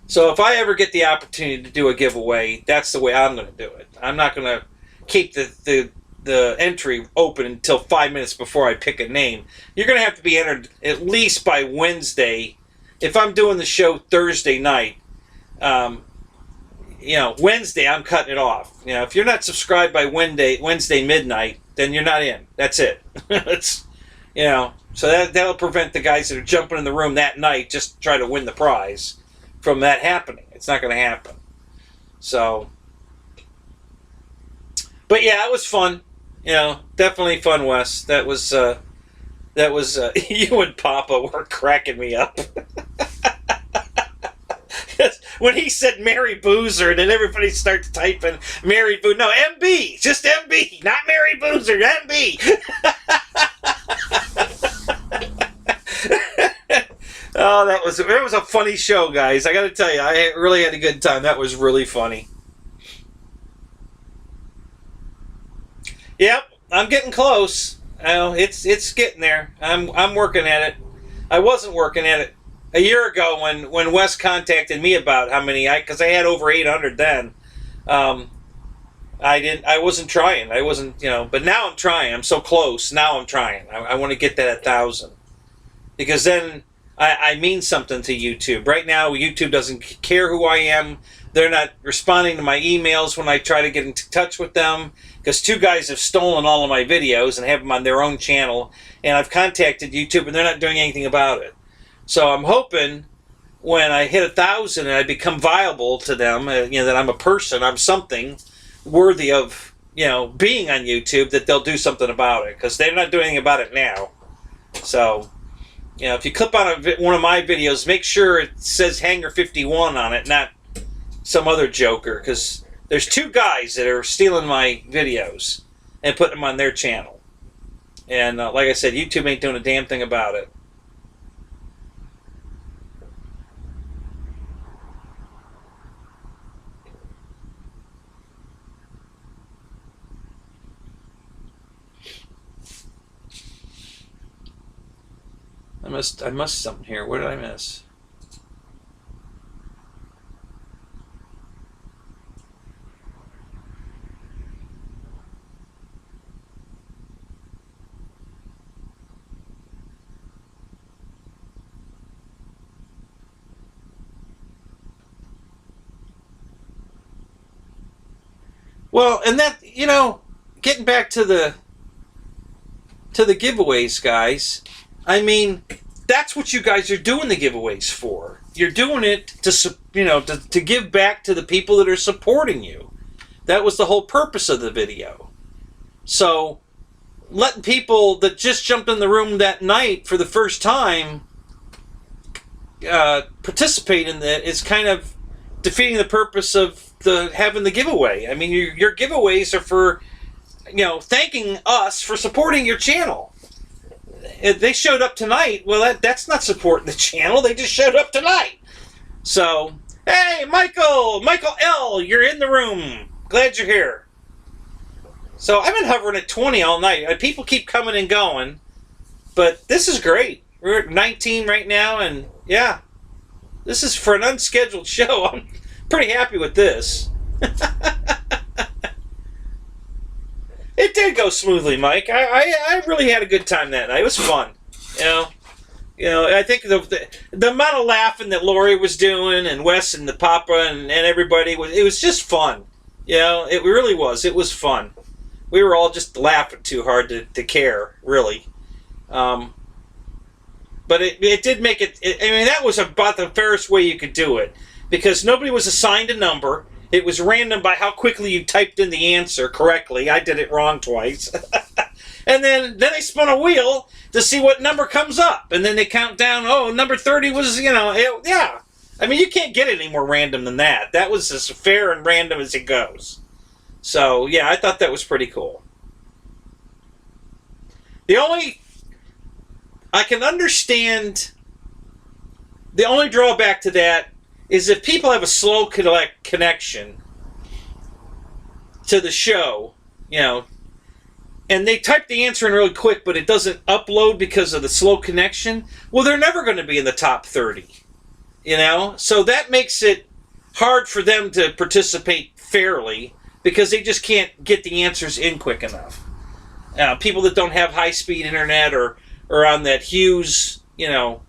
So if I ever get the opportunity to do a giveaway, that's the way I'm going to do it. I'm not going to keep the entry open until 5 minutes before I pick a name. You're going to have to be entered at least by Wednesday. If I'm doing the show Thursday night, Wednesday I'm cutting it off. If you're not subscribed by Wednesday midnight, then you're not in. That's it. So that'll prevent the guys that are jumping in the room that night just to try to win the prize from that happening. It's not going to happen. So, but yeah, it was fun. Definitely fun, Wes. That was you and Papa were cracking me up. When he said Mary Boozer, and then everybody starts typing Mary Boozer. No, MB, just MB, not Mary Boozer, MB. Oh, it was a funny show, guys. I got to tell you, I really had a good time. That was really funny. Yep, I'm getting close. It's getting there. I'm working at it. I wasn't working at it a year ago when Wes contacted me about how many because I had over 800 then. I wasn't trying. I wasn't, but now I'm trying. I'm so close. Now I'm trying. I want to get that 1,000 because then I mean something to YouTube. Right now, YouTube doesn't care who I am. They're not responding to my emails when I try to get in touch with them because 2 guys have stolen all of my videos and have them on their own channel. And I've contacted YouTube and they're not doing anything about it. So I'm hoping when I hit 1,000 and I become viable to them, that I'm a person, I'm something worthy of, being on YouTube, that they'll do something about it because they're not doing anything about it now. So, if you click on one of my videos, make sure it says Hanger 51 on it, not some other joker, because there's 2 guys that are stealing my videos and putting them on their channel. And like I said, YouTube ain't doing a damn thing about it. I missed something here. What did I miss? Well, and that, getting back to the giveaways, guys. I mean, that's what you guys are doing the giveaways for. You're doing it to give back to the people that are supporting you. That was the whole purpose of the video. So, letting people that just jumped in the room that night for the first time participate in that is kind of defeating the purpose of having the giveaway. I mean, your giveaways are for, thanking us for supporting your channel. If they showed up tonight, well, that's not supporting the channel. They just showed up tonight. So, hey, Michael L., you're in the room. Glad you're here. So, I've been hovering at 20 all night. People keep coming and going, but this is great. We're at 19 right now, and yeah, this is for an unscheduled show. I'm pretty happy with this. It did go smoothly, Mike. I really had a good time that night. It was fun. I think the amount of laughing that Lori was doing and Wes and the Papa and everybody, it was just fun. It really was. It was fun. We were all just laughing too hard to care, really. But it did make it. I mean, that was about the fairest way you could do it because nobody was assigned a number. It was random by how quickly you typed in the answer correctly. I did it wrong twice. And then they spun a wheel to see what number comes up. And then they count down, number 30 was, yeah. I mean, you can't get any more random than that. That was as fair and random as it goes. So yeah, I thought that was pretty cool. The only I can understand the only drawback to that is if people have a slow connection to the show, you know, and they type the answer in really quick, but it doesn't upload because of the slow connection, well, they're never going to be in the top 30, you know? So that makes it hard for them to participate fairly because they just can't get the answers in quick enough. People that don't have high-speed internet or on that Hughes, you know,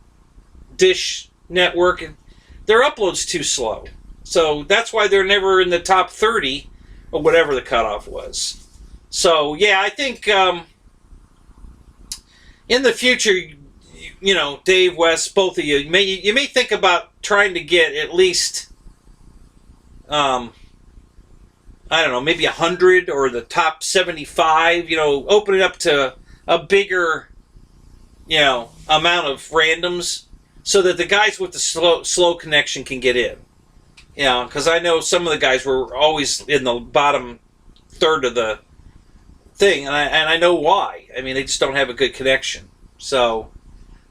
dish network, their upload's too slow. So that's why they're never in the top 30 or whatever the cutoff was. So yeah, I think in the future, you know, Dave, Wes, both of you may think about trying to get at least I don't know, maybe 100 or the top 75. You know, open it up to a bigger, you know, amount of randoms so that the guys with the slow connection can get in. You know, because I know some of the guys were always in the bottom third of the thing, and I know why. I mean, they just don't have a good connection. So,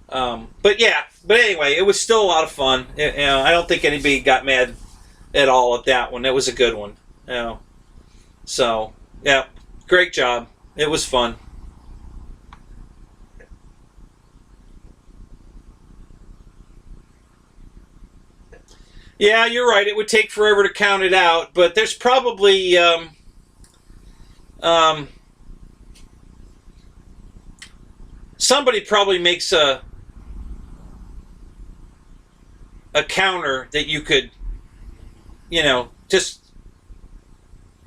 but anyway, it was still a lot of fun. You know, I don't think anybody got mad at all at that one. It was a good one. You know, so yeah, great job. It was fun. Yeah, you're right. It would take forever to count it out, but there's probably um, somebody probably makes a counter that you could, you know, just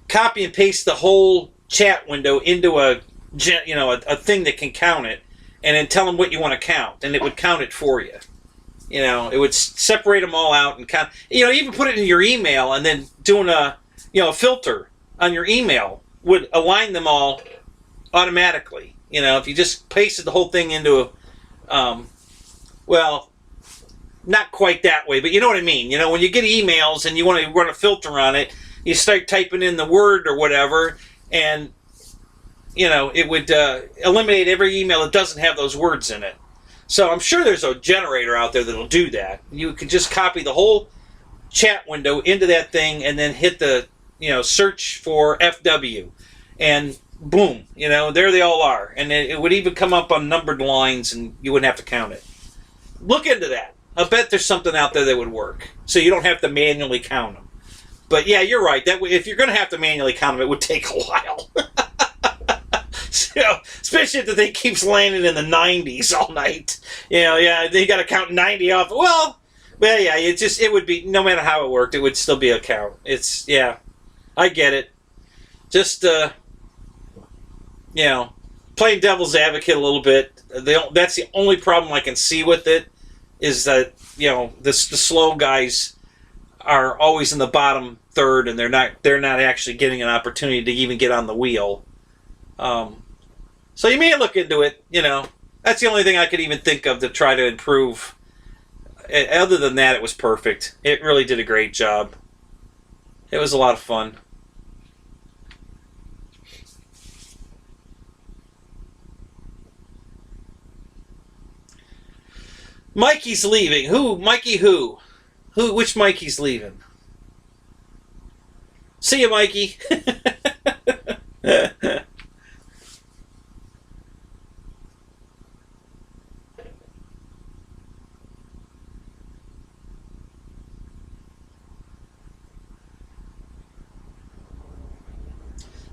copy and paste the whole chat window into a thing that can count it, and then tell them what you want to count, and it would count it for you. You know, it would separate them all out and count. You know, even put it in your email, and then doing a filter on your email would align them all automatically. You know, if you just pasted the whole thing into well, not quite that way, but you know what I mean. You know, when you get emails and you want to run a filter on it, you start typing in the word or whatever, and you know, it would eliminate every email that doesn't have those words in it. So I'm sure there's a generator out there that'll do that. You could just copy the whole chat window into that thing and then hit the, search for FW. And boom, there they all are. And it would even come up on numbered lines and you wouldn't have to count it. Look into that. I bet there's something out there that would work. So you don't have to manually count them. But yeah, you're right. That if you're going to have to manually count them, it would take a while. So, especially if the thing keeps landing in the 90s all night. They got to count 90 off. Well, yeah, it would be, no matter how it worked, it would still be a count. I get it. Just, playing devil's advocate a little bit. That's the only problem I can see with it, is that, the slow guys are always in the bottom third, and they're not actually getting an opportunity to even get on the wheel. So you may look into it, That's the only thing I could even think of to try to improve. Other than that, it was perfect. It really did a great job. It was a lot of fun. Mikey's leaving. Who? Mikey who? Which Mikey's leaving? See you, Mikey.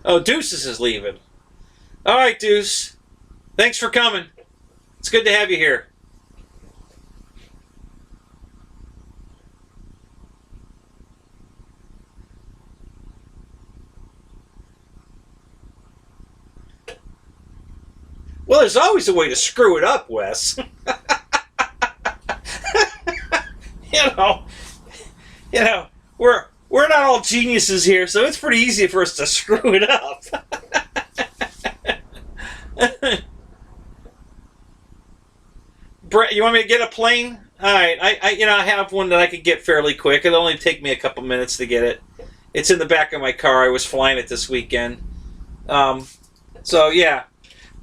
Oh, Deuces is leaving. All right, Deuce. Thanks for coming. It's good to have you here. Well, there's always a way to screw it up, Wes. We're not all geniuses here, so it's pretty easy for us to screw it up. Brett, you want me to get a plane? All right, I have one that I could get fairly quick. It'll only take me a couple minutes to get it. It's in the back of my car. I was flying it this weekend. So yeah,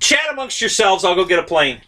chat amongst yourselves. I'll go get a plane.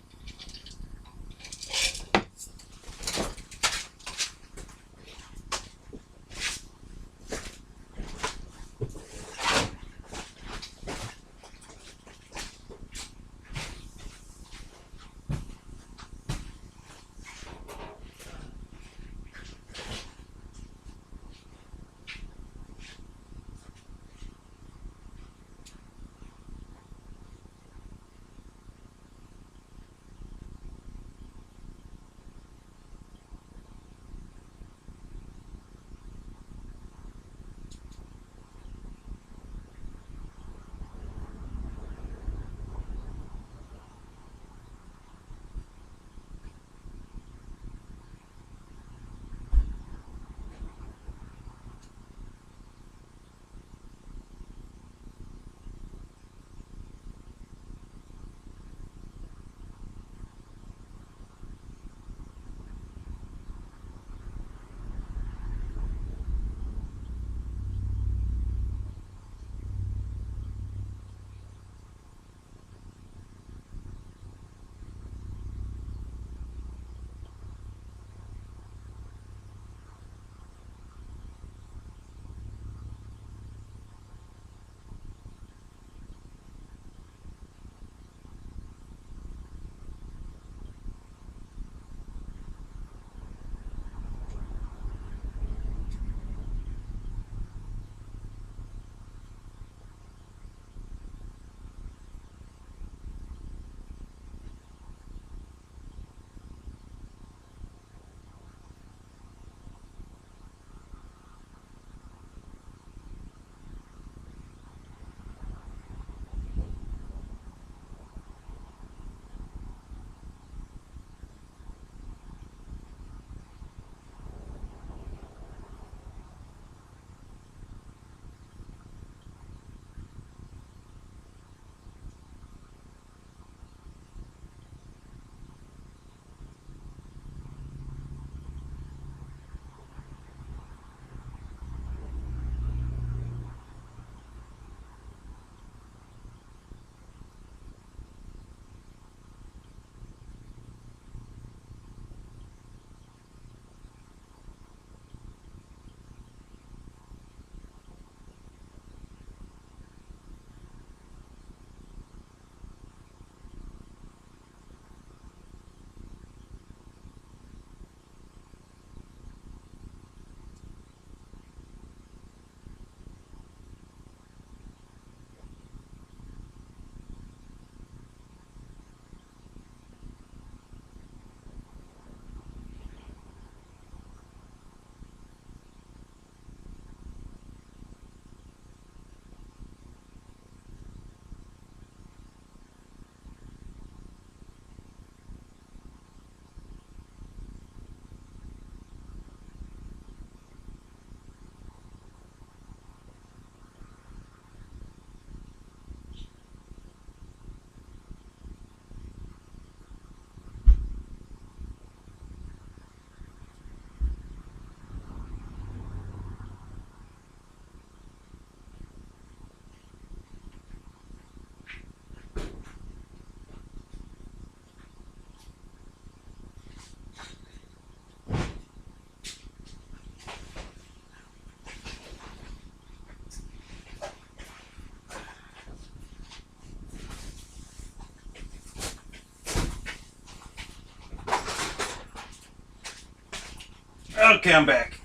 Okay, I'm back.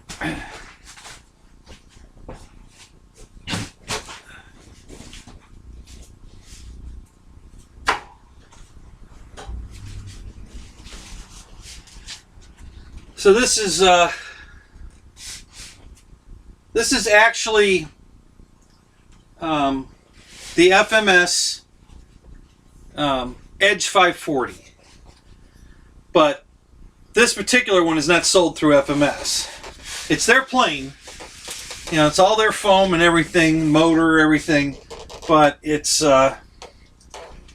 So this is actually the FMS Edge 540, but this particular one is not sold through FMS. It's their plane, you know, it's all their foam and everything, motor, everything, but it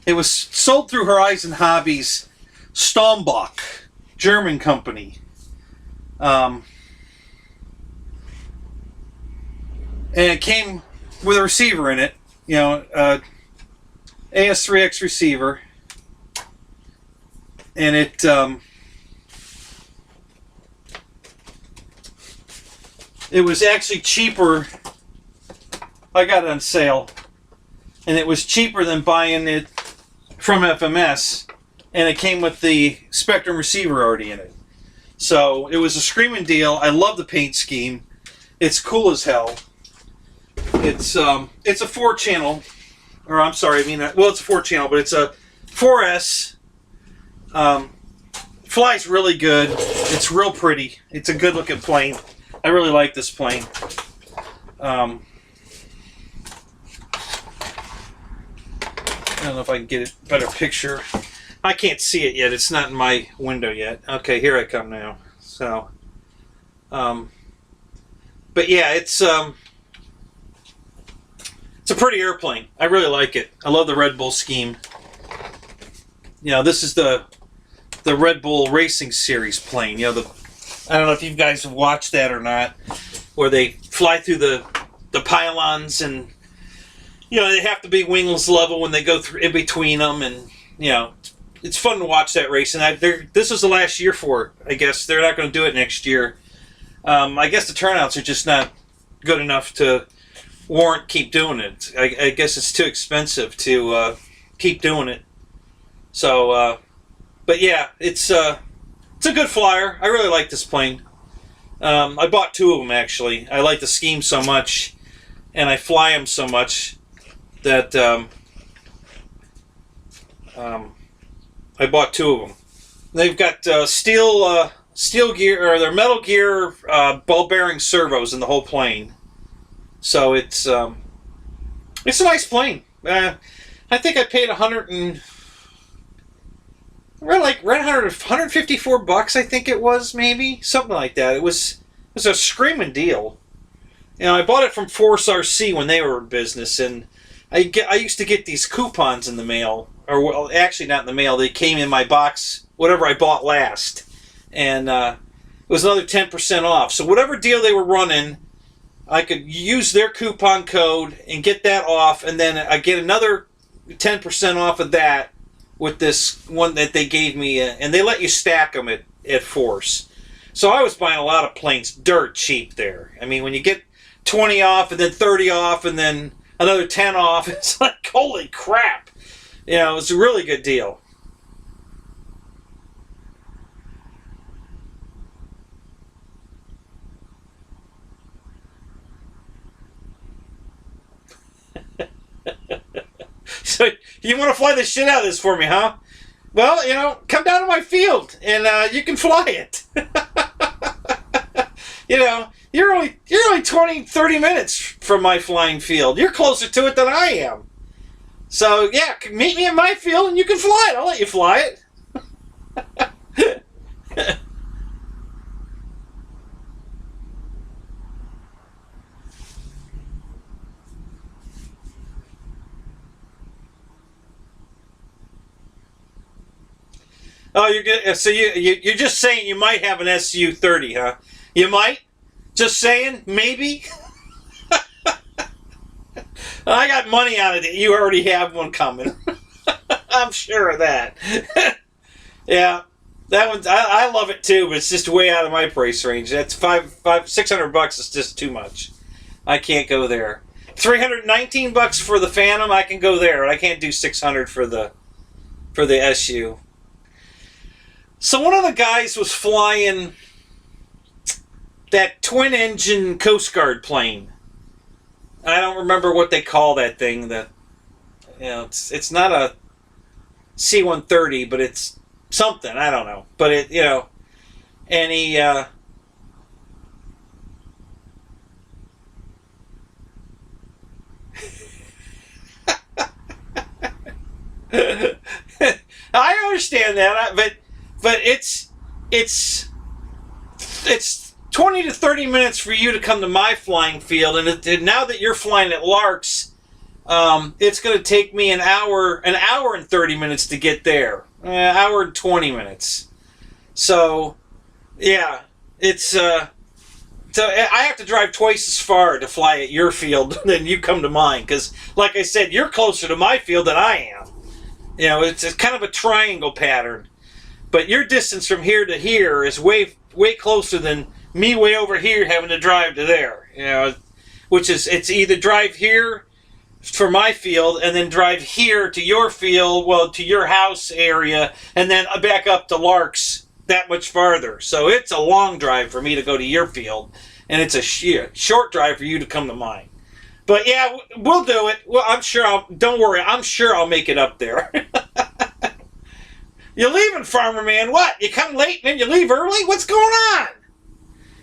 was sold through Horizon Hobbies, Stalmbach, German company. and it came with a receiver in it, AS3X receiver, and it was actually cheaper. I got it on sale, and it was cheaper than buying it from FMS, and it came with the Spectrum receiver already in it. So it was a screaming deal. I love the paint scheme. It's cool as hell. It's a 4-channel, or I'm sorry, it's a 4-channel, but it's a 4S. Flies really good. It's real pretty. It's a good looking plane. I really like this plane. I don't know if I can get a better picture. I can't see it yet. It's not in my window yet. Okay, here I come now. So, but yeah, it's a pretty airplane. I really like it. I love the Red Bull scheme. This is the Red Bull Racing Series plane. I don't know if you guys have watched that or not, where they fly through the pylons, and they have to be wings level when they go through in between them, and it's fun to watch that race. And this is the last year for it. I guess they're not going to do it next year. I guess the turnouts are just not good enough to warrant keep doing it. I guess it's too expensive to keep doing it. So, but yeah, it's a good flyer. I really like this plane. I bought 2 of them actually. I like the scheme so much, and I fly them so much that I bought 2 of them. They've got steel gear, or they're metal gear ball bearing servos in the whole plane. So it's a nice plane. I think I paid $154. I think it was, maybe something like that. It was a screaming deal. I bought it from Force RC when they were in business, and I used to get these coupons in the mail, or well, actually not in the mail. They came in my box, whatever I bought last, and it was another 10% off. So whatever deal they were running, I could use their coupon code and get that off, and then I get another 10% off of that with this one that they gave me, and they let you stack them at Force. So I was buying a lot of planes dirt cheap there. I mean, when you get 20 off and then 30 off and then another 10 off, it's like, holy crap. It was a really good deal. So you want to fly the shit out of this for me, huh? Well, come down to my field and you can fly it. You're only 20, 30 minutes from my flying field. You're closer to it than I am. So yeah, meet me at my field and you can fly it. I'll let you fly it. Oh, you're good. So you're just saying you might have an SU-30, huh? You might? Just saying? Maybe? I got money on it. You already have one coming. I'm sure of that. Yeah, that one. I love it too, but it's just way out of my price range. That's $600 is just too much. I can't go there. $319 for the Phantom. I can go there. I can't do $600 for the SU. So one of the guys was flying that twin-engine Coast Guard plane. I don't remember what they call that thing. It's not a C-130, but it's something. I don't know. But and he I understand that, but it's 20 to 30 minutes for you to come to my flying field, and now that you're flying at Lark's, it's going to take me an hour and 30 minutes to get there. An hour and 20 minutes. So, yeah, it's So I have to drive twice as far to fly at your field than you come to mine, because, like I said, you're closer to my field than I am. You know, it's kind of a triangle pattern. But your distance from here to here is way closer than me way over here having to drive to there. You know, which is, it's either drive here for my field and then drive here to your field, well, to your house area, and then back up to Lark's that much farther. So it's a long drive for me to go to your field, and it's a short drive for you to come to mine. But yeah, we'll do it. Well, don't worry, I'm sure I'll make it up there. You're leaving, Farmer Man. What? You come late and then you leave early? What's going on?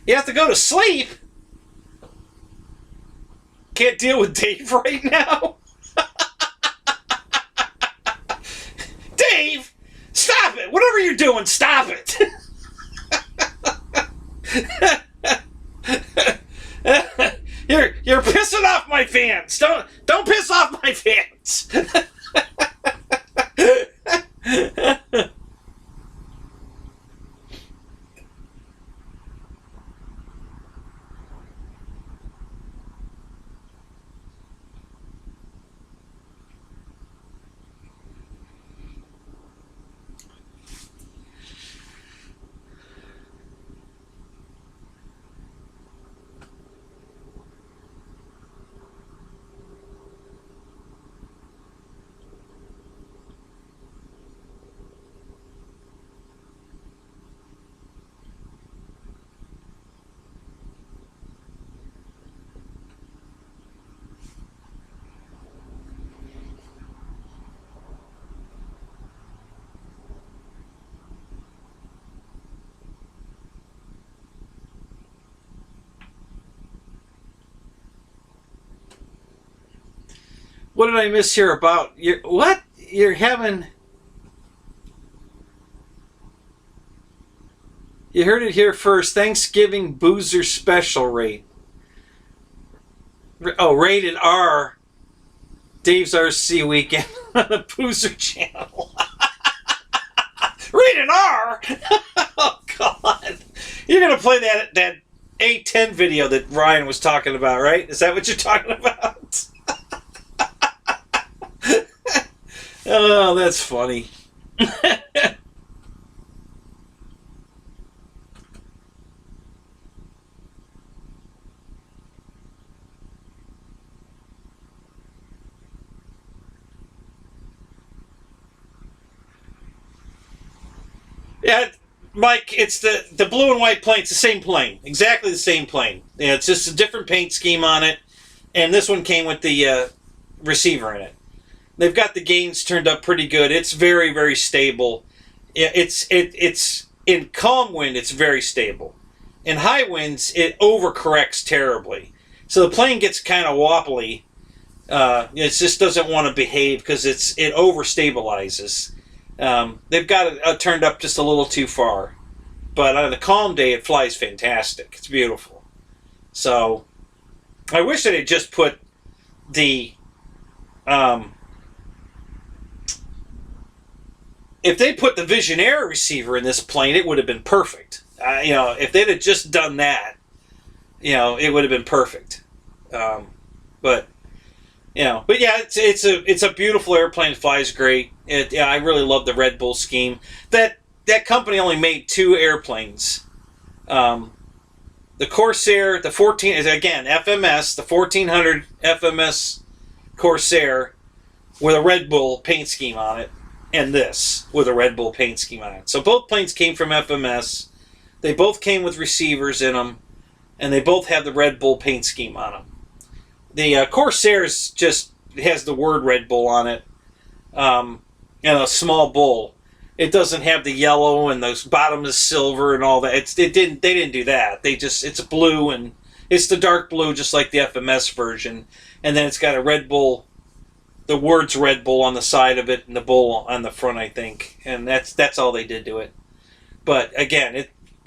You have to go to sleep? Can't deal with Dave right now? Dave! Stop it! Whatever you're doing, stop it! You're pissing off my fans. Don't piss off my fans. What did I miss here about? What? You're having... You heard it here first. Thanksgiving Boozer Special rate. Oh, rated R. Dave's RC Weekend on the Boozer channel. Rated R? Oh, God. You're going to play that A10 video that Ryan was talking about, right? Is that what you're talking about? Oh, that's funny. Yeah, Mike, it's the blue and white plane. It's the same plane. Exactly the same plane. Yeah, it's just a different paint scheme on it. And this one came with the receiver in it. They've got the gains turned up pretty good. It's very, very stable. It's in calm wind, it's very stable. In high winds, it overcorrects terribly. So the plane gets kind of wobbly. It just doesn't want to behave because it overstabilizes. They've got it turned up just a little too far. But on a calm day, it flies fantastic. It's beautiful. So I wish that it just put the... if they put the Visionaire receiver in this plane, it would have been perfect. If they'd have just done that, it would have been perfect. But yeah, it's a beautiful airplane. It flies great. I really love the Red Bull scheme. That company only made 2 airplanes. The Corsair, the 14 is again FMS, the 1400 FMS Corsair with a Red Bull paint scheme on it. And this with a Red Bull paint scheme on it. So both planes came from FMS. They both came with receivers in them, and they both have the Red Bull paint scheme on them. The Corsair's just has the word Red Bull on it, and a small bull. It doesn't have the yellow and the bottom is silver and all that. They didn't do that. It's blue, and it's the dark blue just like the FMS version, and then it's got a Red Bull. The words Red Bull on the side of it and the bull on the front, I think. And that's all they did to it. But again,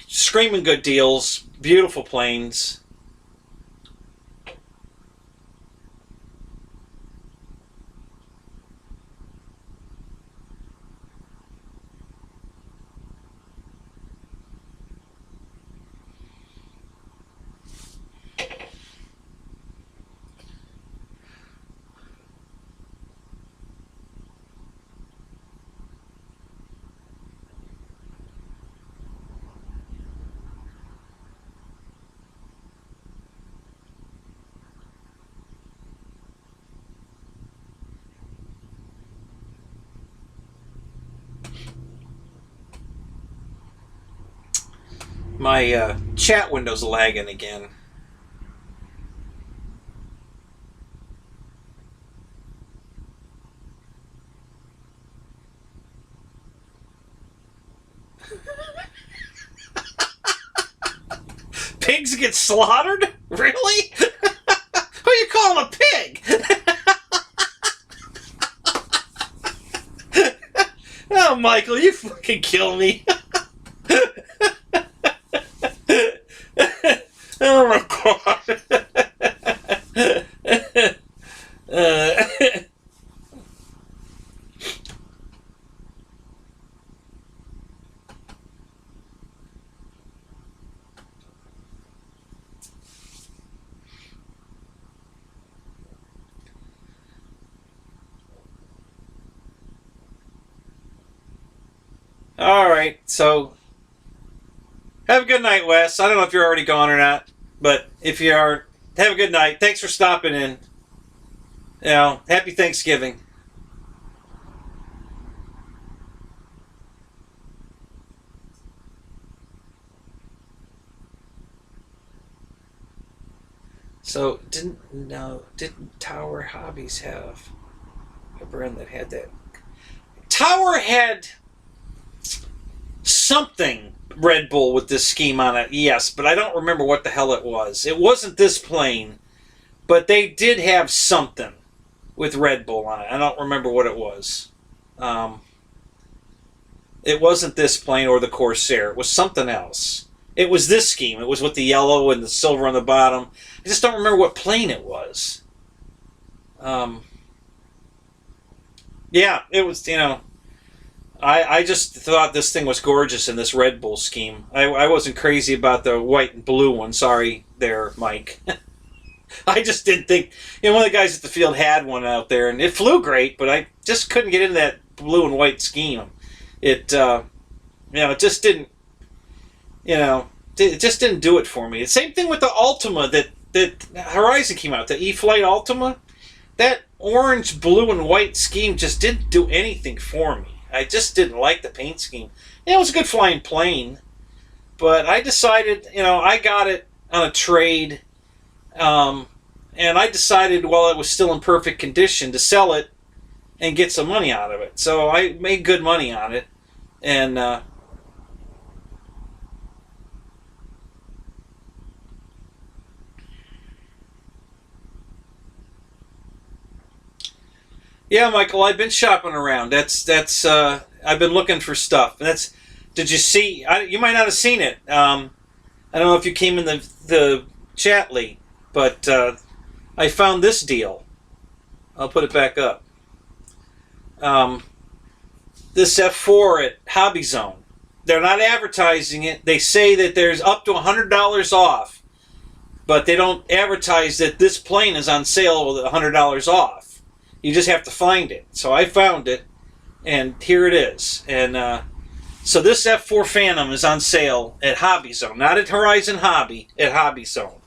screaming good deals, beautiful planes. My chat window's lagging again. Pigs get slaughtered? Really? Who you calling a pig? Oh, Michael, you fucking kill me. Oh my god. All right, so have a good night, Wes. I don't know if you're already gone or not, but if you are, have a good night. Thanks for stopping in. You know, happy Thanksgiving. So didn't Tower Hobbies have a brand that had that? Tower had something Red Bull with this scheme on it, yes, but I don't remember what the hell it was. It wasn't this plane, but they did have something with Red Bull on it. I don't remember what it was. It wasn't this plane or the Corsair. It was something else. It was this scheme. It was with the yellow and the silver on the bottom. I just don't remember what plane it was. Yeah, it was, you know, I just thought this thing was gorgeous in this Red Bull scheme. I wasn't crazy about the white and blue one. Sorry there, Mike. I just didn't think... You know, one of the guys at the field had one out there, and it flew great, but I just couldn't get into that blue and white scheme. It, you know, it just didn't... You know, it just didn't do it for me. The same thing with the Ultima that Horizon came out, the E-Flight Ultima. That orange, blue, and white scheme just didn't do anything for me. I just didn't like the paint scheme. Yeah, it was a good flying plane, but I decided, you know, I got it on a trade, and I decided while it was still in perfect condition to sell it and get some money out of it. So I made good money on it, and yeah, Michael, I've been shopping around. I've been looking for stuff. Did you see? You might not have seen it. I don't know if you came in the chat lead, but I found this deal. I'll put it back up. This F4 at Hobby Zone. They're not advertising it. They say that there's up to $100 off, but they don't advertise that this plane is on sale with $100 off. You just have to find it. So I found it, and here it is. And so this F4 Phantom is on sale at Hobby Zone, not at Horizon Hobby, at Hobby Zone,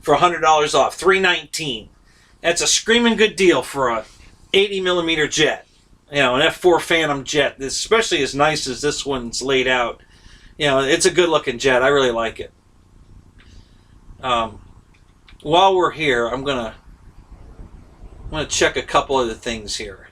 for $100 off, $319. That's a screaming good deal for a 80mm jet. You know, an F4 Phantom jet, especially as nice as this one's laid out. You know, it's a good looking jet. I really like it. While we're here, I'm gonna check a couple of the things here.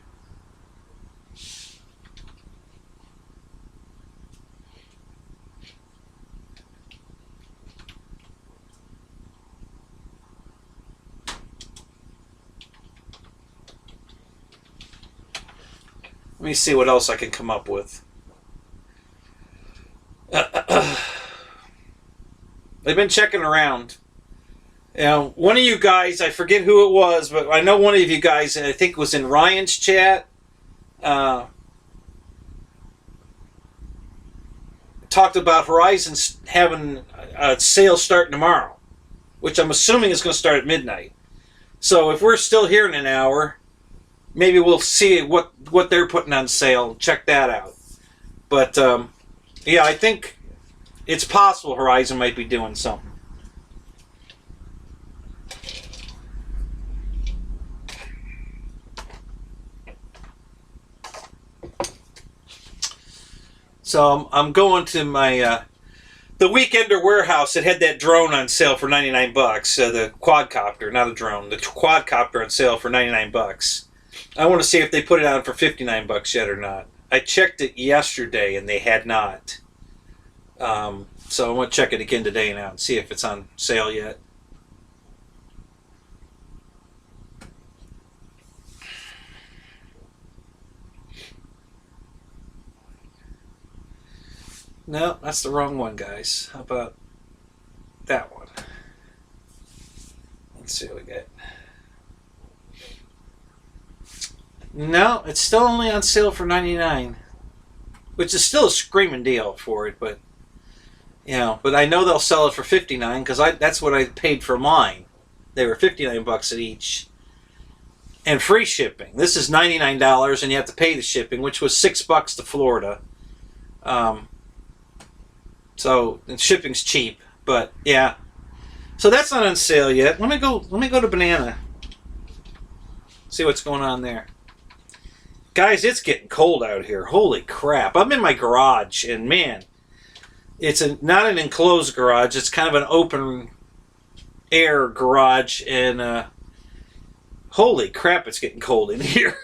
Let me see what else I can come up with. I've been checking around. You know, one of you guys, I forget who it was, but I know one of you guys, I think it was in Ryan's chat, talked about Horizon having a sale starting tomorrow, which I'm assuming is going to start at midnight. So if we're still here in an hour, maybe we'll see what they're putting on sale. Check that out. But, yeah, I think it's possible Horizon might be doing something. So I'm going to my the the Weekender Warehouse that had that drone on sale for $99. The quadcopter, not a drone, the quadcopter on sale for $99. I want to see if they put it on for $59 yet or not. I checked it yesterday and they had not. So I'm going to check it again today now and see if it's on sale yet. No, that's the wrong one, guys. How about that one? Let's see what we get. No, it's still only on sale for $99, which is still a screaming deal for it. But but I know they'll sell it for $59 because that's what I paid for mine. They were $59 at each, and free shipping. This is $99, and you have to pay the shipping, which was $6 to Florida. So and shipping's cheap, but yeah. So that's not on sale yet. Let me go to Banana. See what's going on there. Guys, it's getting cold out here. Holy crap. I'm in my garage and man, it's not an enclosed garage, it's kind of an open air garage and holy crap, it's getting cold in here.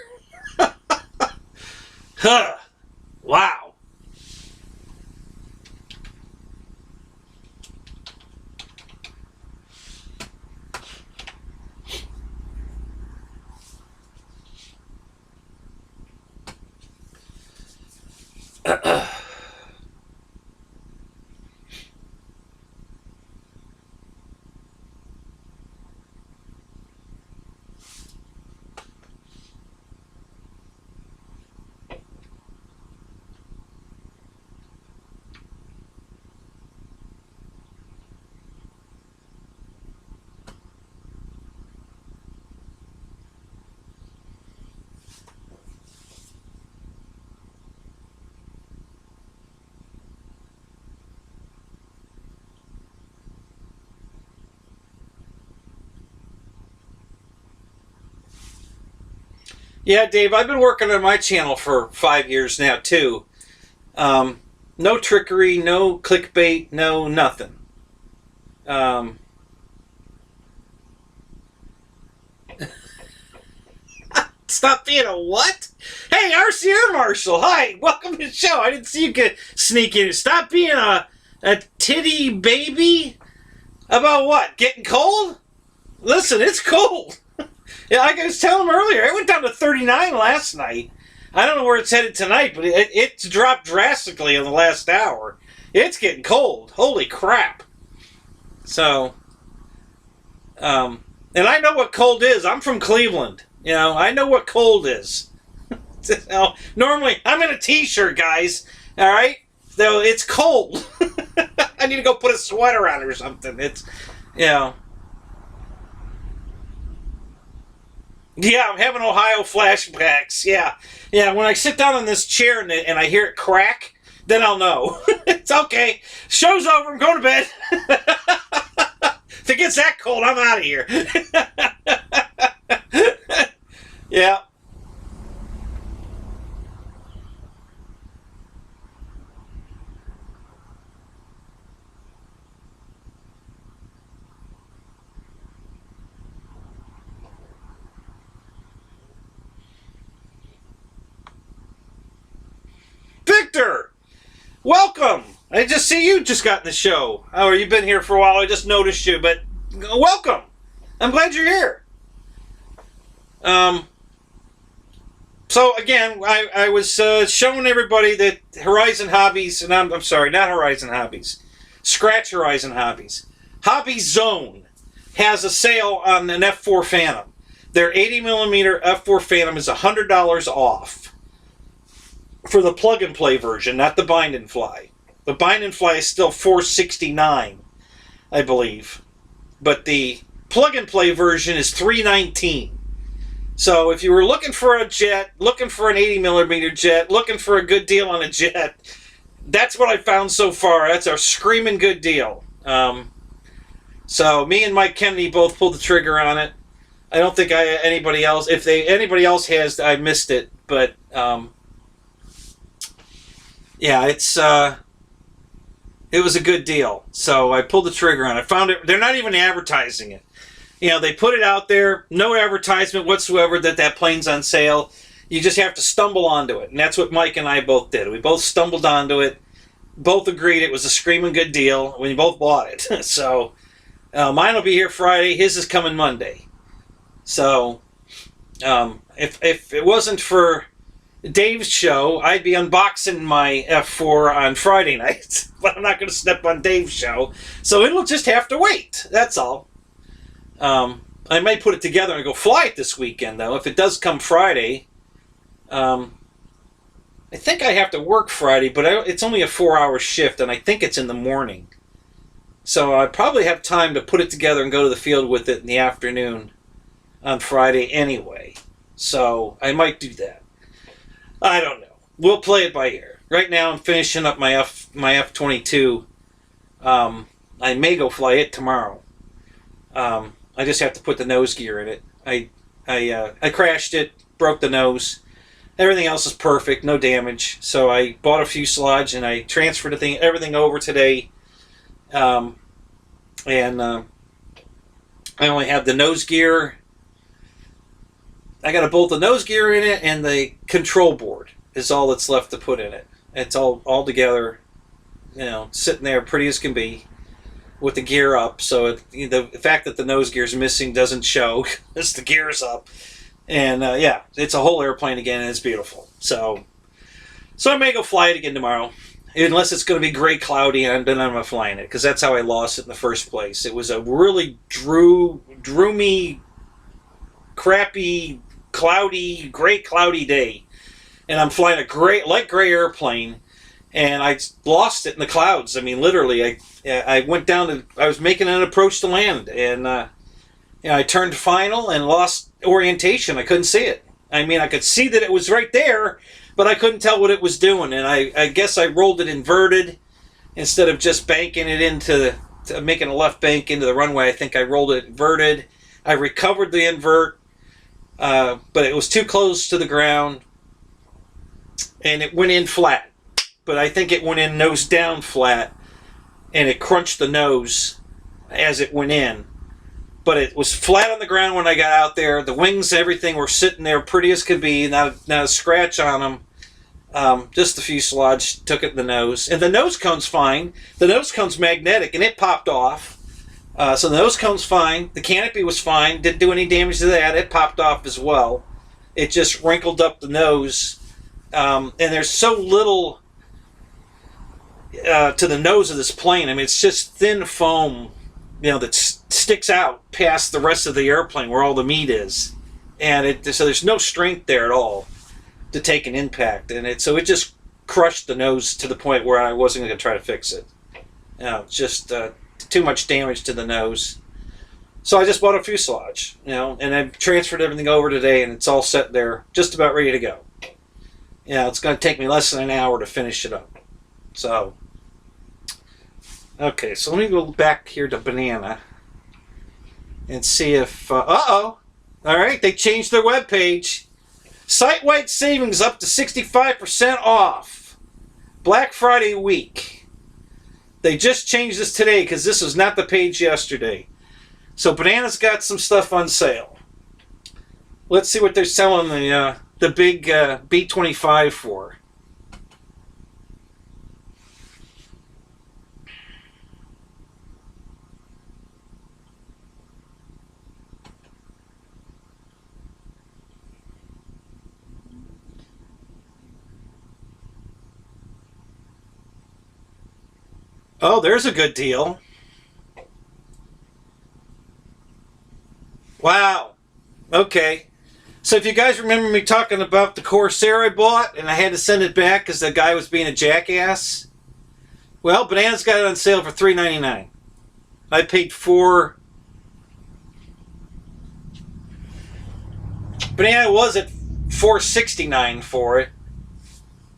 Huh. Wow. Yeah, Dave, I've been working on my channel for 5 years now, too. No trickery, no clickbait, no nothing. Stop being a what? Hey, RCR Marshall, hi, welcome to the show. I didn't see you get sneak in. Stop being a titty baby. About what? Getting cold? Listen, it's cold. Yeah, like I was telling him earlier, it went down to 39 last night. I don't know where it's headed tonight, but it's dropped drastically in the last hour. It's getting cold. Holy crap. So, and I know what cold is. I'm from Cleveland. I know what cold is. Normally, I'm in a t-shirt, guys. All right? So, it's cold. I need to go put a sweater on or something. It's, Yeah, I'm having Ohio flashbacks. Yeah. When I sit down on this chair and I hear it crack, then I'll know. It's okay. Show's over. I'm going to bed. If it gets that cold, I'm out of here. Yeah. Victor, welcome. I just see you just got in the show. Oh, you've been here for a while. I just noticed you, but welcome. I'm glad you're here. So again, I was showing everybody that Horizon Hobbies, and I'm sorry, not Horizon Hobbies, Scratch Horizon Hobbies. Hobby Zone has a sale on an F4 Phantom. Their 80mm F4 Phantom is $100 off. For the plug-and-play version, not the bind-and-fly. The bind-and-fly is still $469, I believe. But the plug-and-play version is $319. So if you were looking for a jet, looking for an 80mm jet, looking for a good deal on a jet, that's what I found so far. That's a screaming good deal. So me and Mike Kennedy both pulled the trigger on it. I don't think anybody else, if anybody else has, I missed it. But yeah, it's it was a good deal. So I pulled the trigger on it. I found it. They're not even advertising it. You know, they put it out there, no advertisement whatsoever that plane's on sale. You just have to stumble onto it. And that's what Mike and I both did. We both stumbled onto it. Both agreed it was a screaming good deal. We both bought it. So mine will be here Friday. His is coming Monday. So if it wasn't for Dave's show, I'd be unboxing my F4 on Friday night. But I'm not going to step on Dave's show. So it'll just have to wait. That's all. I might put it together and go fly it this weekend, though. If it does come Friday, I think I have to work Friday, but it's only a 4-hour shift, and I think it's in the morning. So I probably have time to put it together and go to the field with it in the afternoon on Friday anyway. So I might do that. I don't know. We'll play it by ear. Right now I'm finishing up my F-22. I may go fly it tomorrow. I just have to put the nose gear in it. I crashed it, broke the nose. Everything else is perfect, no damage. So I bought a fuselage and I transferred everything over today. I only have the nose gear. I got to bolt the nose gear in it, and the control board is all that's left to put in it. It's all together, sitting there pretty as can be, with the gear up. So the fact that the nose gear is missing doesn't show as the gear's up. And it's a whole airplane again, and it's beautiful. So I may go fly it again tomorrow, unless it's going to be gray, cloudy, and then I'm not flying it, because that's how I lost it in the first place. It was a really droomy, crappy, cloudy, gray, cloudy day, and I'm flying a light gray airplane, and I lost it in the clouds. I mean, literally, I went down I was making an approach to land, and I turned final and lost orientation. I couldn't see it. I mean, I could see that it was right there, but I couldn't tell what it was doing, and I guess I rolled it inverted instead of just banking it making a left bank into the runway. I think I rolled it inverted. I recovered the invert, but it was too close to the ground, and it went in flat. But I think it went in nose down flat, and it crunched the nose as it went in. But it was flat on the ground when I got out there. The wings, everything were sitting there pretty as could be. Not a scratch on them. Just the fuselage took it in the nose. And the nose cone's fine. The nose cone's magnetic, and it popped off. So the nose cone's fine. The canopy was fine. Didn't do any damage to that. It popped off as well. It just wrinkled up the nose. And there's so little to the nose of this plane. I mean, it's just thin foam, that sticks out past the rest of the airplane where all the meat is, and so there's no strength there at all to take an impact, and so it just crushed the nose to the point where I wasn't going to try to fix it. Just too much damage to the nose. So I just bought a fuselage, and I transferred everything over today, and it's all set there, just about ready to go. It's going to take me less than an hour to finish it up. So. Okay, so let me go back here to Banana and see if... All right, they changed their webpage. Site-wide savings up to 65% off. Black Friday week. They just changed this today because this was not the page yesterday. So Banana's got some stuff on sale. Let's see what they're selling the big B-25 for. Oh, there's a good deal. Wow. Okay. So if you guys remember me talking about the Corsair I bought and I had to send it back because the guy was being a jackass, well, Banana's got it on sale for $3.99. I paid Banana was at $4.69 for it.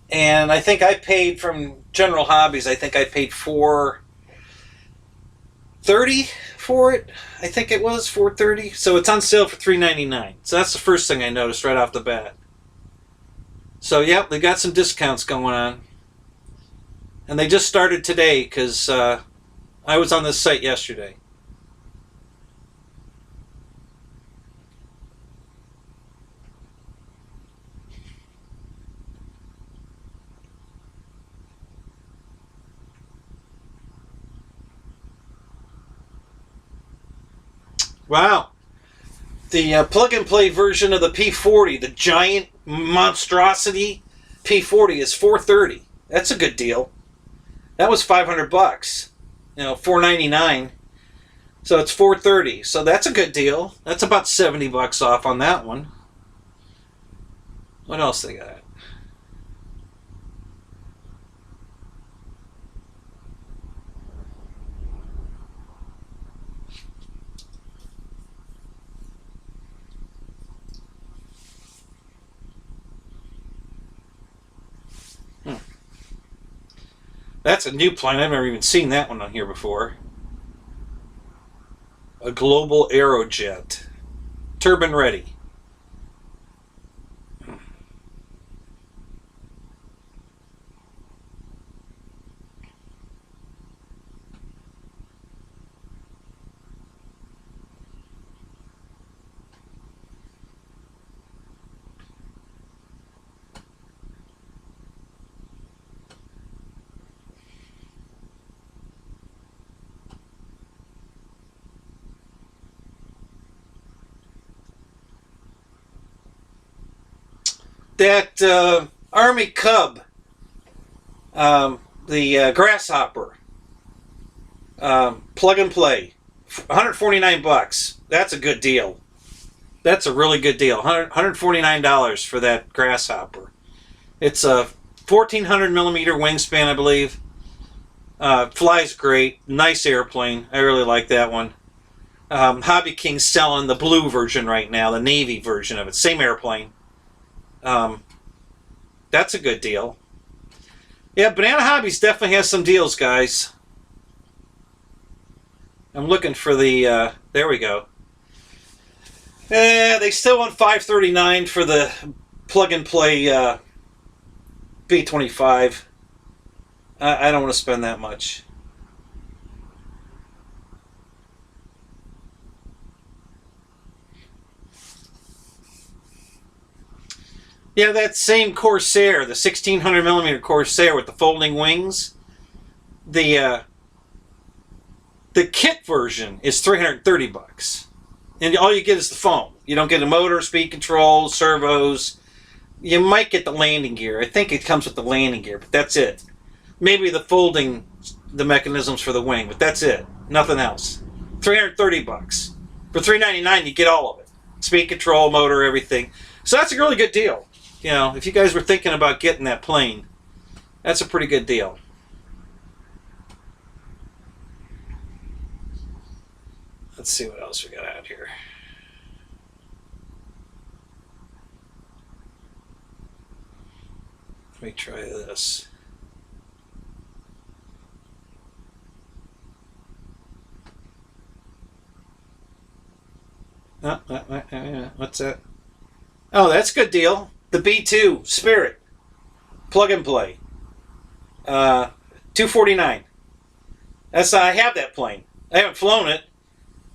And I think I paid from General Hobbies, I think I paid $4.30 for it. I think it was $4.30. So it's on sale for $3.99. So that's the first thing I noticed right off the bat. So, yep, they got some discounts going on. And they just started today because I was on this site yesterday. Wow. The plug-and-play version of the P40, the giant monstrosity P40, is $430. That's a good deal. That was $500. $499. So it's $430. So that's a good deal. That's about $70 off on that one. What else they got? That's a new plane. I've never even seen that one on here before. A Global Aerojet. Turbine ready. That Army Cub, the Grasshopper, plug and play, $149. That's a good deal. That's a really good deal. $149 for that Grasshopper. It's a 1400 millimeter wingspan, I believe. Flies great. Nice airplane. I really like that one. Hobby King's selling the blue version right now, the navy version of it. Same airplane. That's a good deal. Yeah, Banana Hobbies definitely has some deals, guys. I'm looking for the, there we go. They still want $539 for the plug-and-play B-25. I don't want to spend that much. Yeah, that same Corsair, the 1600 millimeter Corsair with the folding wings. The kit version is $330, and all you get is the foam. You don't get a motor, speed control, servos. You might get the landing gear. I think it comes with the landing gear, but that's it. Maybe the the mechanisms for the wing, but that's it. Nothing else. $330 for $399. You get all of it: speed control, motor, everything. So that's a really good deal. If you guys were thinking about getting that plane, that's a pretty good deal. Let's see what else we got out here. Let me try this. What's that? Oh, that's a good deal. The B2 Spirit plug and play, $249. I have that plane. I haven't flown it.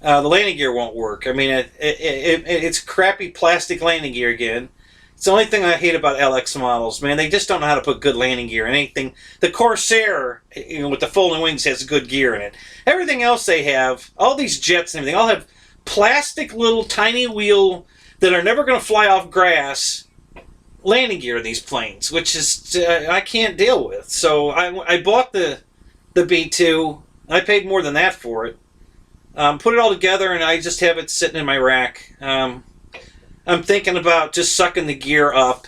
The landing gear won't work. I mean, it's crappy plastic landing gear again. It's the only thing I hate about LX models, man. They just don't know how to put good landing gear in anything. The Corsair, with the folding wings, has good gear in it. Everything else they have, all these jets and everything, all have plastic little tiny wheel that are never going to fly off grass landing gear in these planes, which is I can't deal with. So I bought the B2. I paid more than that for it. Put it all together, and I just have it sitting in my rack. I'm thinking about just sucking the gear up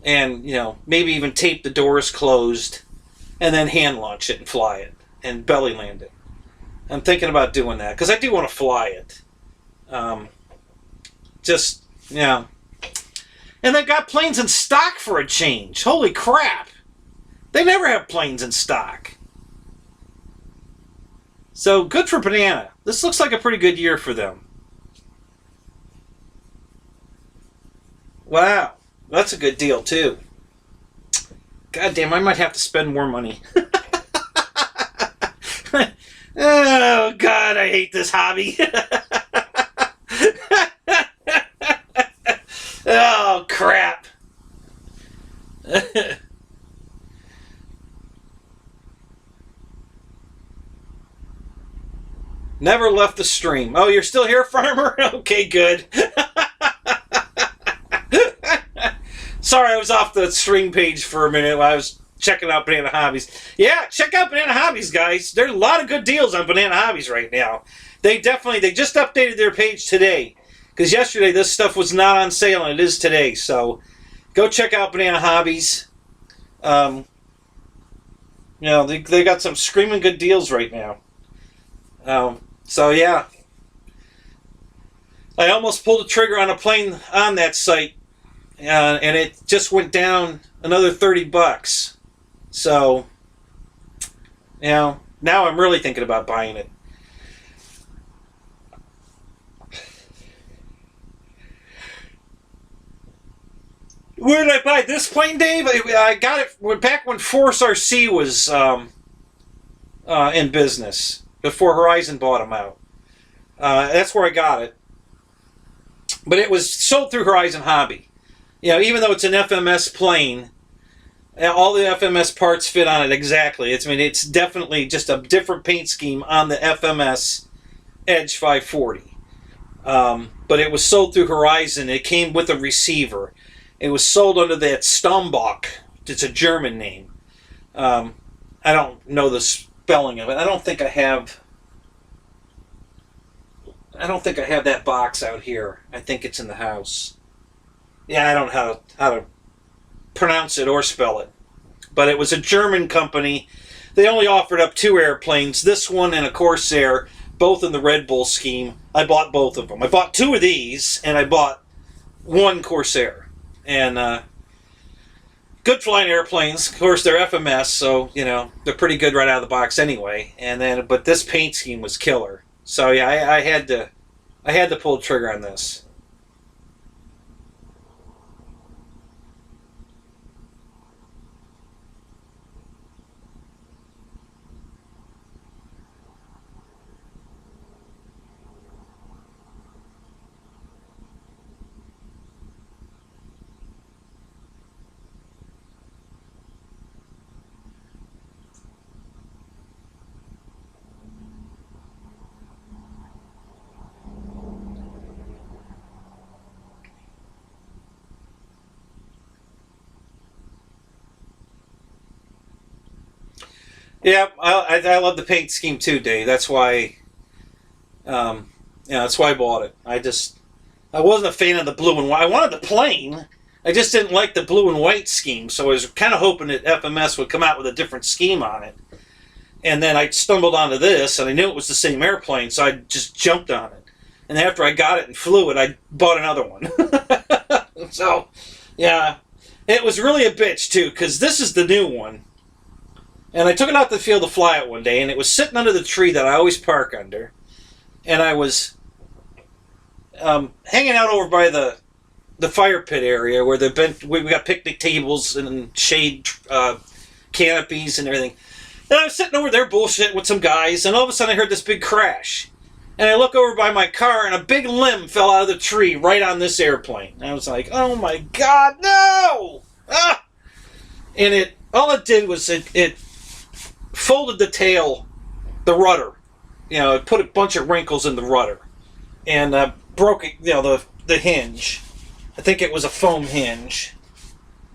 and, maybe even tape the doors closed and then hand launch it and fly it and belly land it. I'm thinking about doing that because I do want to fly it. And they've got planes in stock for a change. Holy crap. They never have planes in stock. So good for Banana. This looks like a pretty good year for them. Wow. That's a good deal too. God damn, I might have to spend more money. Oh, God, I hate this hobby. Oh, crap. Never left the stream. Oh, you're still here, Farmer? Okay, good. Sorry, I was off the stream page for a minute while I was checking out Banana Hobbies. Yeah, check out Banana Hobbies, guys. There's a lot of good deals on Banana Hobbies right now. They just updated their page today. Because yesterday this stuff was not on sale, and it is today. So go check out Banana Hobbies. You know, they got some screaming good deals right now. So yeah, I almost pulled the trigger on a plane on that site, and it just went down another $30. So, you know, now I'm really thinking about buying it. Where did I buy this plane, Dave? I got it back when Force RC was in business, before Horizon bought them out. That's where I got it. But it was sold through Horizon Hobby. You know, even though it's an FMS plane, all the FMS parts fit on it exactly. It's definitely just a different paint scheme on the FMS Edge 540. But it was sold through Horizon. It came with a receiver. It was sold under that Stambach. It's a German name. I don't know the spelling of it. I don't think I have that box out here. I think it's in the house. Yeah, I don't know how to pronounce it or spell it. But it was a German company. They only offered up 2 airplanes, this one and a Corsair, both in the Red Bull scheme. I bought both of them. I bought 2 of these, and I bought 1 Corsair. And good flying airplanes. Of course, they're FMS, so, you know, they're pretty good right out of the box anyway. But this paint scheme was killer. So yeah, I had to pull the trigger on this. Yeah, I love the paint scheme too, Dave. That's why, that's why I bought it. I wasn't a fan of the blue and white. I wanted the plain. I just didn't like the blue and white scheme, so I was kind of hoping that FMS would come out with a different scheme on it. And then I stumbled onto this, and I knew it was the same airplane, so I just jumped on it. And after I got it and flew it, I bought another one. So, yeah, it was really a bitch too, because this is the new one. And I took it out to the field to fly it one day, and it was sitting under the tree that I always park under. And I was hanging out over by the fire pit area where we got picnic tables and shade canopies and everything. And I was sitting over there bullshitting with some guys, and all of a sudden I heard this big crash. And I look over by my car, and a big limb fell out of the tree right on this airplane. And I was like, oh my God, no! Ah! And all it did was it folded the tail, the rudder. You know, it put a bunch of wrinkles in the rudder. And broke it, the hinge. I think it was a foam hinge.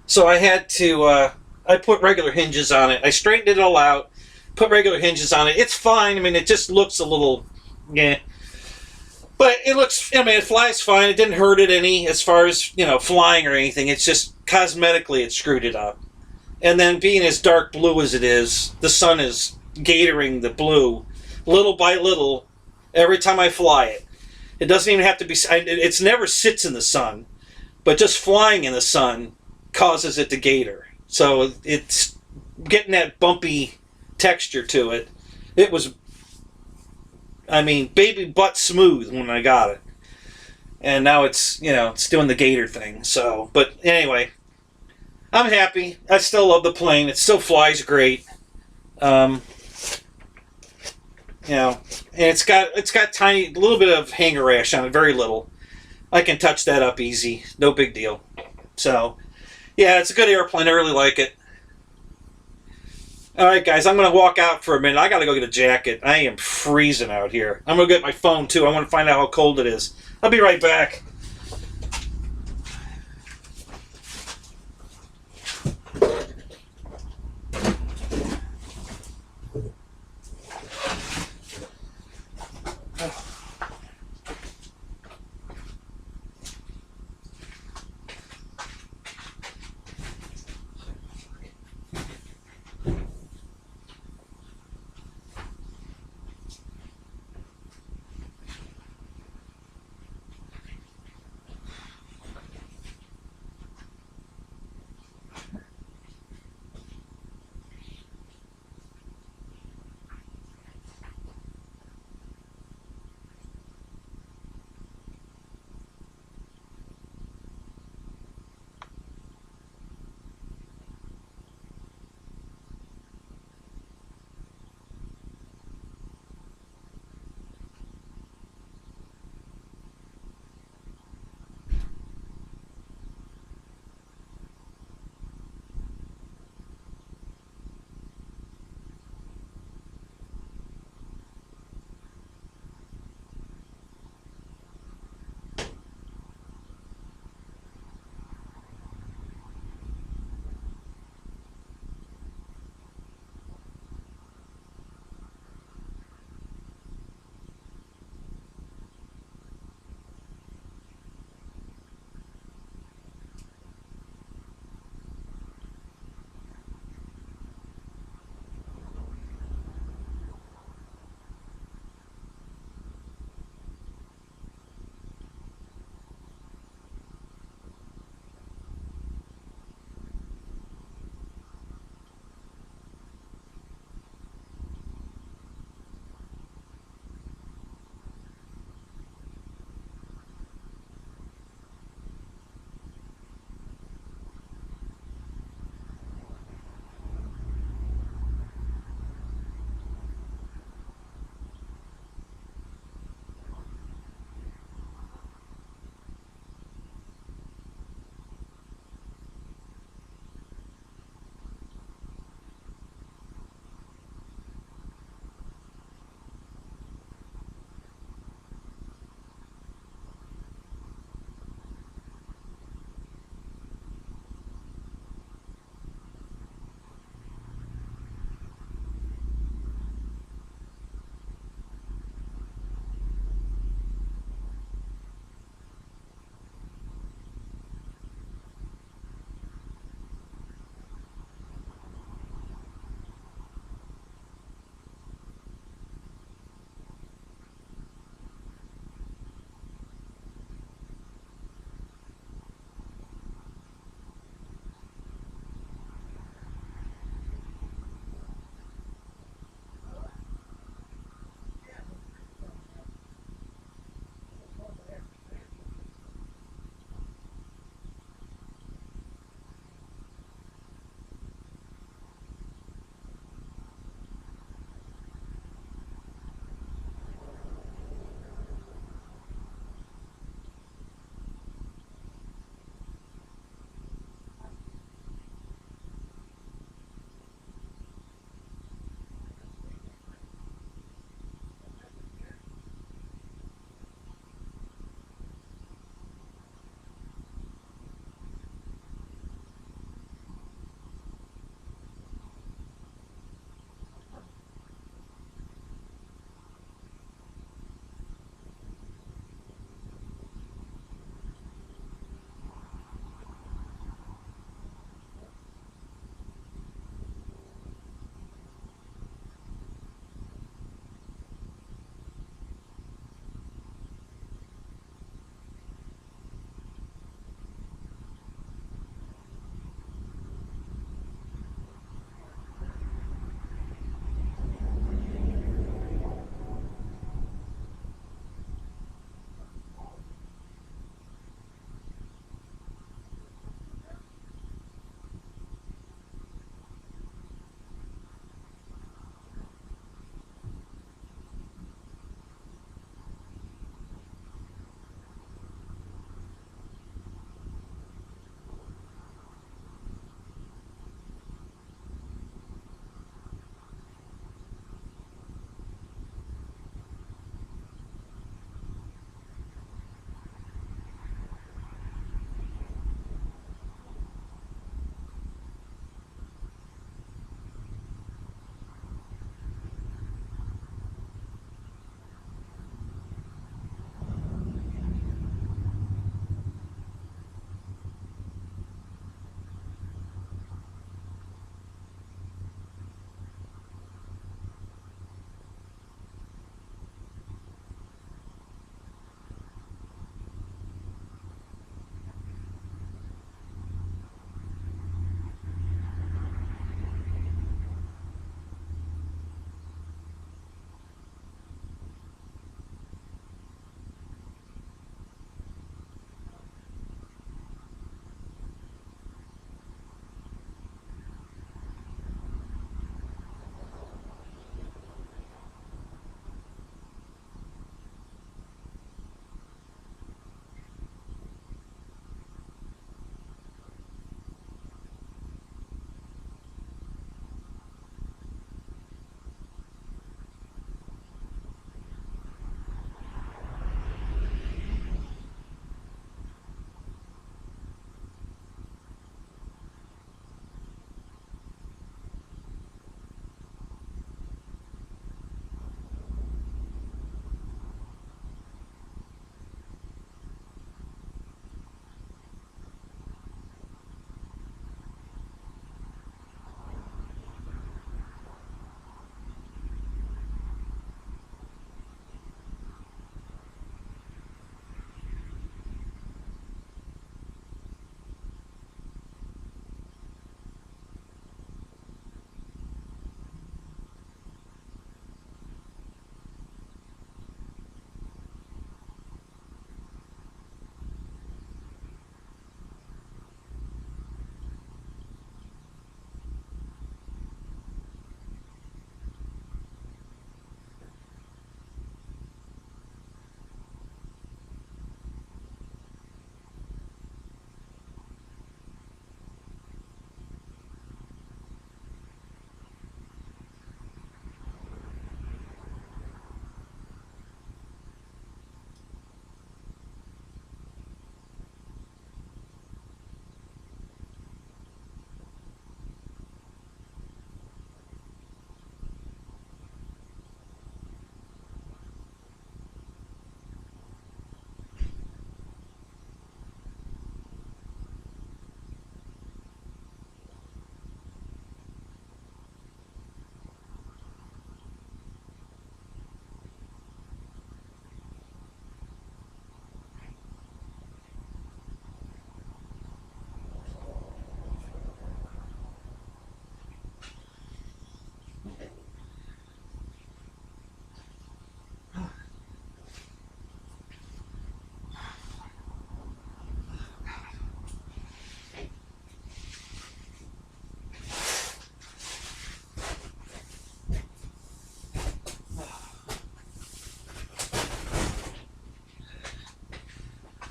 So I had to, I put regular hinges on it. I straightened it all out, put regular hinges on it. It's fine. It just looks a little, yeah. But it flies fine. It didn't hurt it any as far as, flying or anything. It's just cosmetically it screwed it up. And then being as dark blue as it is, the sun is gatoring the blue little by little every time I fly it. It doesn't even have to be, it never sits in the sun, but just flying in the sun causes it to gator. So it's getting that bumpy texture to it. It was, baby butt smooth when I got it. And now it's, it's doing the gator thing. So, but anyway, I'm happy. I still love the plane. It still flies great. You know, and it's got tiny little bit of hanger rash on it, very little. I can touch that up easy, no big deal. So, yeah, it's a good airplane. I really like it. All right, guys, I'm going to walk out for a minute. I got to go get a jacket. I am freezing out here. I'm going to get my phone too. I want to find out how cold it is. I'll be right back.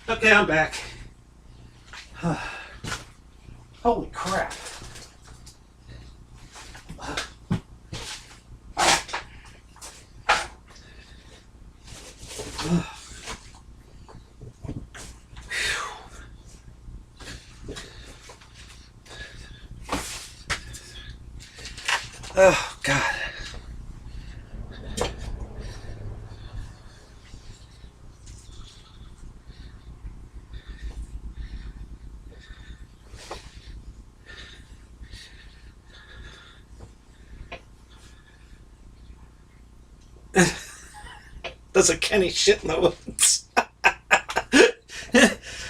Okay, I'm back. Holy crap. Oh, God. Does a Kenny shit in the woods?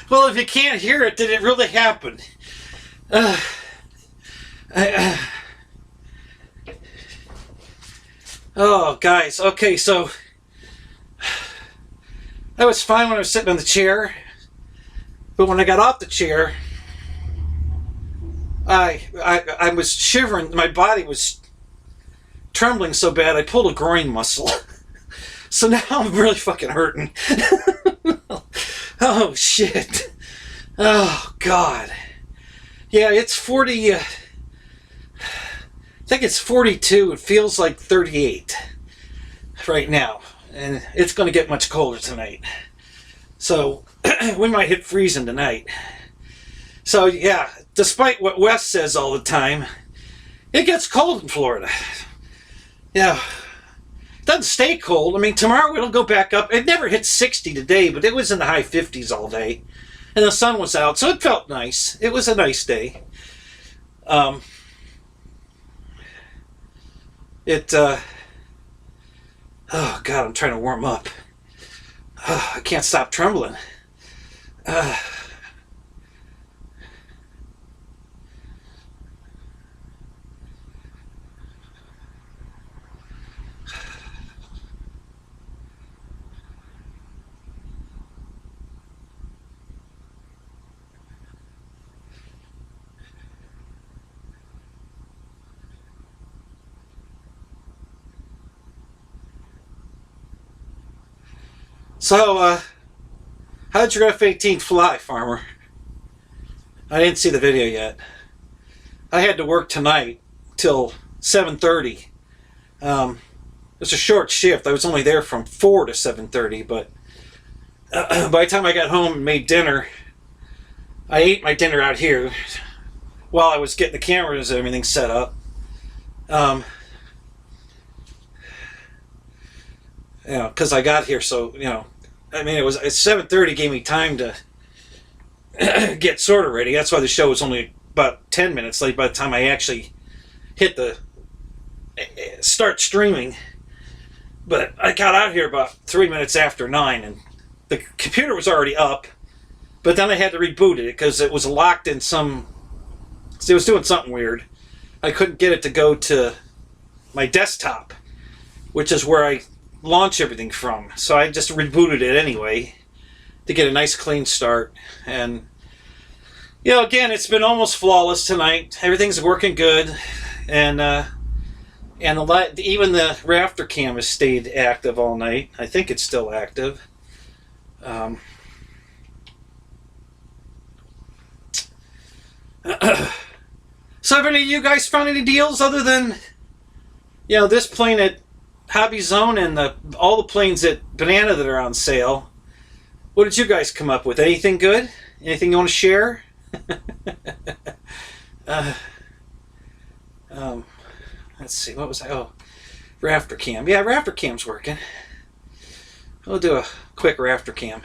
Well, if you can't hear it, did it really happen? Oh, guys. Okay, so I was fine when I was sitting on the chair, but when I got off the chair, I was shivering. My body was trembling so bad I pulled a groin muscle. So now I'm really fucking hurting. Oh, shit. Oh, God. Yeah, it's 40... I think it's 42. It feels like 38 right now. And it's going to get much colder tonight. So we might hit freezing tonight. So, yeah, despite what Wes says all the time, it gets cold in Florida. Yeah. Doesn't stay cold. I mean, tomorrow it'll go back up. It never hit 60 today, but it was in the high 50s all day. And the sun was out, so it felt nice. It was a nice day. Oh, God, I'm trying to warm up. I can't stop trembling. So, how did your F-18 fly, Farmer? I didn't see the video yet. I had to work tonight till 7:30. It was a short shift. I was only there from 4 to 7:30, but by the time I got home and made dinner, I ate my dinner out here while I was getting the cameras and everything set up. Because I got here, so, I mean, it's 7:30 gave me time to get sort of ready. That's why the show was only about 10 minutes late by the time I actually hit the start streaming. But I got out here about 3 minutes after 9, and the computer was already up, but then I had to reboot it because it was locked in it was doing something weird. I couldn't get it to go to my desktop, which is where I launch everything from. So I just rebooted it anyway to get a nice clean start. And again, it's been almost flawless tonight. Everything's working good, and even the rafter cam has stayed active all night. I think it's still active. So have any of you guys found any deals other than this plane at Hobby Zone and all the planes at Banana that are on sale? What did you guys come up with? Anything good? Anything you want to share? Let's see, what was I? Oh, rafter cam. Yeah, rafter cam's working. We'll do a quick rafter cam.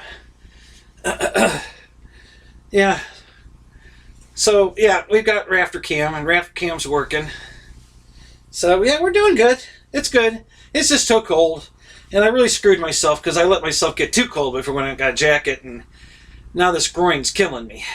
Yeah. So, yeah, we've got rafter cam, and rafter cam's working. So, yeah, we're doing good. It's good. It's just too cold. And I really screwed myself because I let myself get too cold before when I got a jacket, and now this groin's killing me.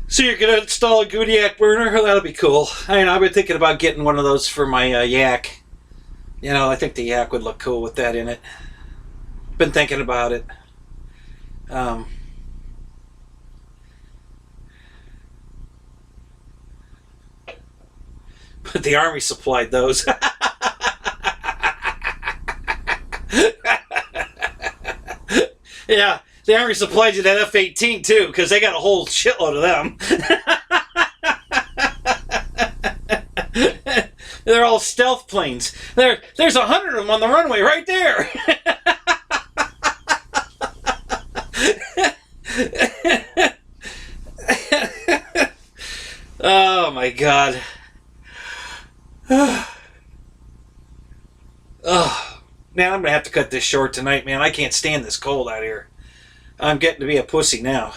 So you're going to install a Goudiac burner? Oh, that'll be cool. I mean, I've been thinking about getting one of those for my Yak. I think the Yak would look cool with that in it. Been thinking about it. But the Army supplied those. Yeah, the Army supplied you that F-18 too, because they got a whole shitload of them. They're all stealth planes. There's 100 of them on the runway right there. Oh my God. Oh, man, I'm gonna have to cut this short tonight, man. I can't stand this cold out here. I'm getting to be a pussy now.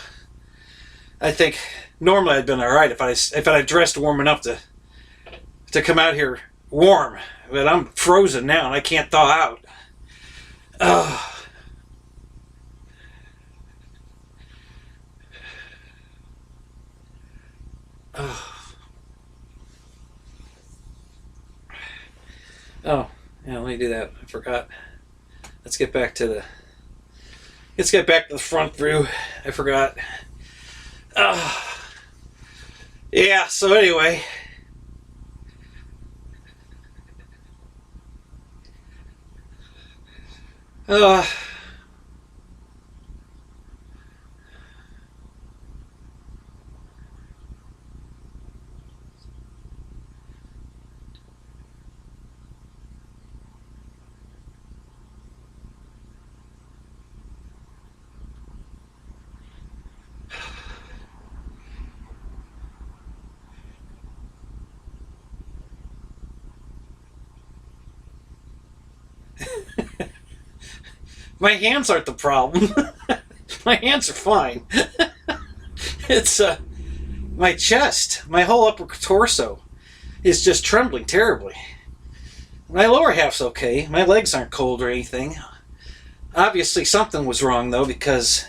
I think normally I'd been all right if I'd dressed warm enough to come out here warm, but I'm frozen now and I can't thaw out. Oh. Oh, yeah, let me do that. I forgot. Let's get back to the front view. I forgot. Yeah, so anyway. My hands aren't the problem. My hands are fine. It's my chest, my whole upper torso is just trembling terribly. My lower half's okay. My legs aren't cold or anything. Obviously something was wrong though, because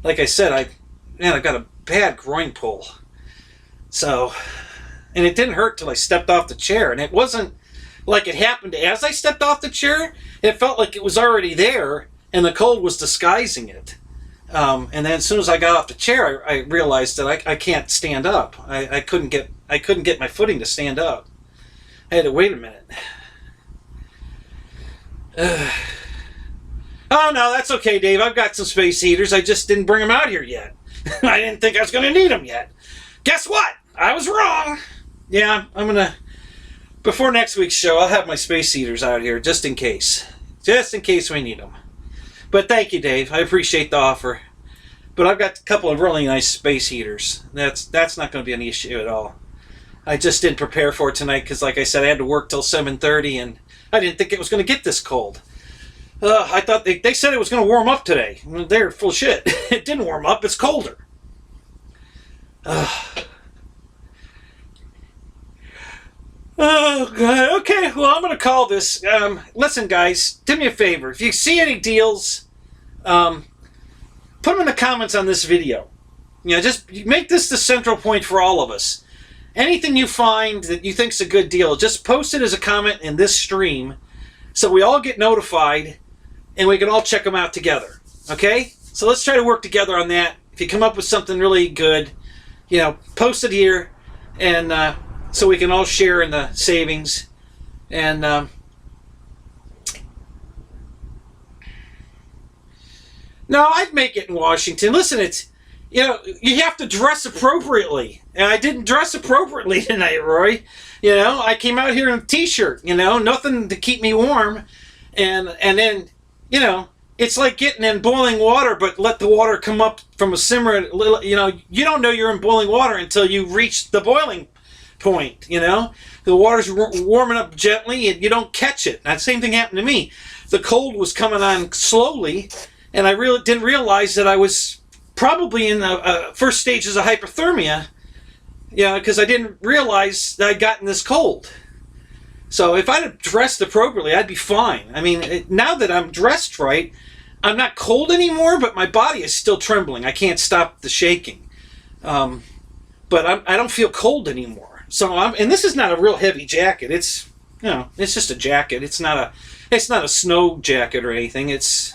like I said, I've got a bad groin pull. So, and it didn't hurt till I stepped off the chair, and it wasn't like it happened as I stepped off the chair. It felt like it was already there and the cold was disguising it. And then as soon as I got off the chair, I realized that I can't stand up. I couldn't get my footing to stand up. I had to wait a minute. Oh no, that's okay, Dave. I've got some space heaters. I just didn't bring them out here yet. I didn't think I was going to need them yet. Guess what? I was wrong. Yeah, before next week's show, I'll have my space heaters out here just in case. Just in case we need them. But thank you, Dave. I appreciate the offer. But I've got a couple of really nice space heaters. That's not going to be an issue at all. I just didn't prepare for it tonight because, like I said, I had to work till 7:30, and I didn't think it was going to get this cold. I thought they said it was going to warm up today. They're full of shit. It didn't warm up. It's colder. Oh, God. Okay, well, I'm going to call this. Listen, guys, do me a favor. If you see any deals, put them in the comments on this video. Just make this the central point for all of us. Anything you find that you think's a good deal, just post it as a comment in this stream so we all get notified and we can all check them out together. Okay? So let's try to work together on that. If you come up with something really good, post it here, and so we can all share in the savings. And no, I'd make it in Washington. Listen, it's you have to dress appropriately, and I didn't dress appropriately tonight, Roy. I came out here in a t-shirt. Nothing to keep me warm, and then it's like getting in boiling water, but let the water come up from a simmer. You don't know you're in boiling water until you reach the boiling point. The water's warming up gently and you don't catch it. That same thing happened to me. The cold was coming on slowly, and I really didn't realize that I was probably in the first stages of hypothermia, because I didn't realize that I'd gotten this cold. So if I'd have dressed appropriately, I'd be fine. I mean, now that I'm dressed right, I'm not cold anymore, but my body is still trembling. I can't stop the shaking. But I don't feel cold anymore. So and this is not a real heavy jacket. It's it's just a jacket. It's not a snow jacket or anything. It's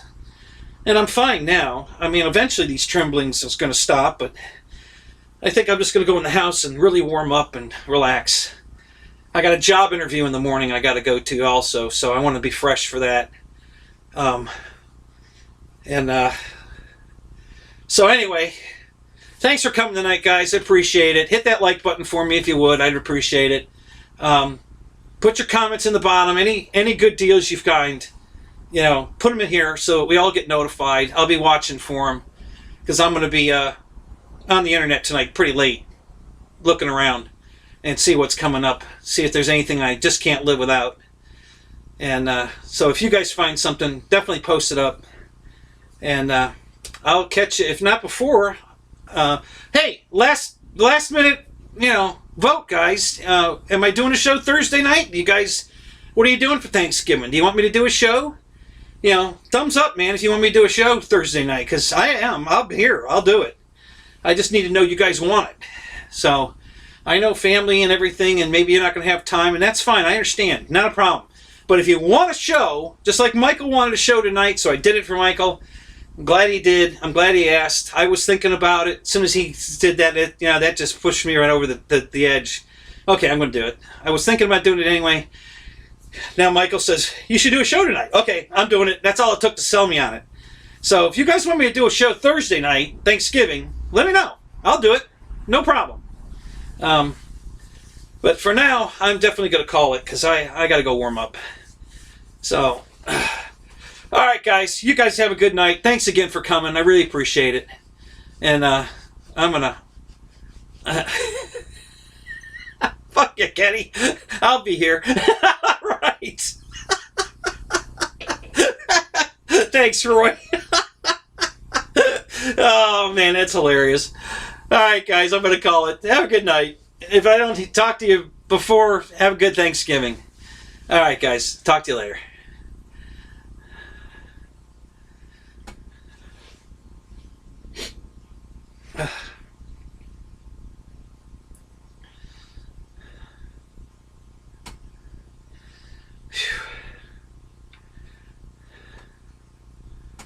And I'm fine now. I mean, eventually these tremblings is going to stop, but I think I'm just going to go in the house and really warm up and relax. I got a job interview in the morning I got to go to also, so I want to be fresh for that. So anyway, thanks for coming tonight, guys. I appreciate it. Hit that like button for me if you would. I'd appreciate it. Put your comments in the bottom. Any good deals you find, you know, put them in here so we all get notified. I'll be watching for them because I'm going to be on the internet tonight pretty late, looking around and see what's coming up. See if there's anything I just can't live without. And so if you guys find something, definitely post it up. And I'll catch you, if not before. Hey, last minute, you know, vote, guys. Am I doing a show Thursday night? You guys, what are you doing for Thanksgiving? Do you want me to do a show? You know, thumbs up, man, if you want me to do a show Thursday night, because I am. I'll be here. I'll do it. I just need to know you guys want it. So I know family and everything, and maybe you're not going to have time, and that's fine. I understand. Not a problem. But if you want a show, just like Michael wanted a show tonight, so I did it for Michael. I'm glad he did. I'm glad he asked. I was thinking about it. As soon as he did that, that just pushed me right over the edge. Okay, I'm going to do it. I was thinking about doing it anyway. Now Michael says, you should do a show tonight. Okay, I'm doing it. That's all it took to sell me on it. So if you guys want me to do a show Thursday night, Thanksgiving, let me know. I'll do it. No problem. But for now, I'm definitely going to call it because I got to go warm up. So, all right, guys. You guys have a good night. Thanks again for coming. I really appreciate it. And I'm going to... Fuck you, Kenny. I'll be here. All right. Thanks, Roy. Oh, man, that's hilarious. All right, guys, I'm going to call it. Have a good night. If I don't talk to you before, have a good Thanksgiving. All right, guys. Talk to you later.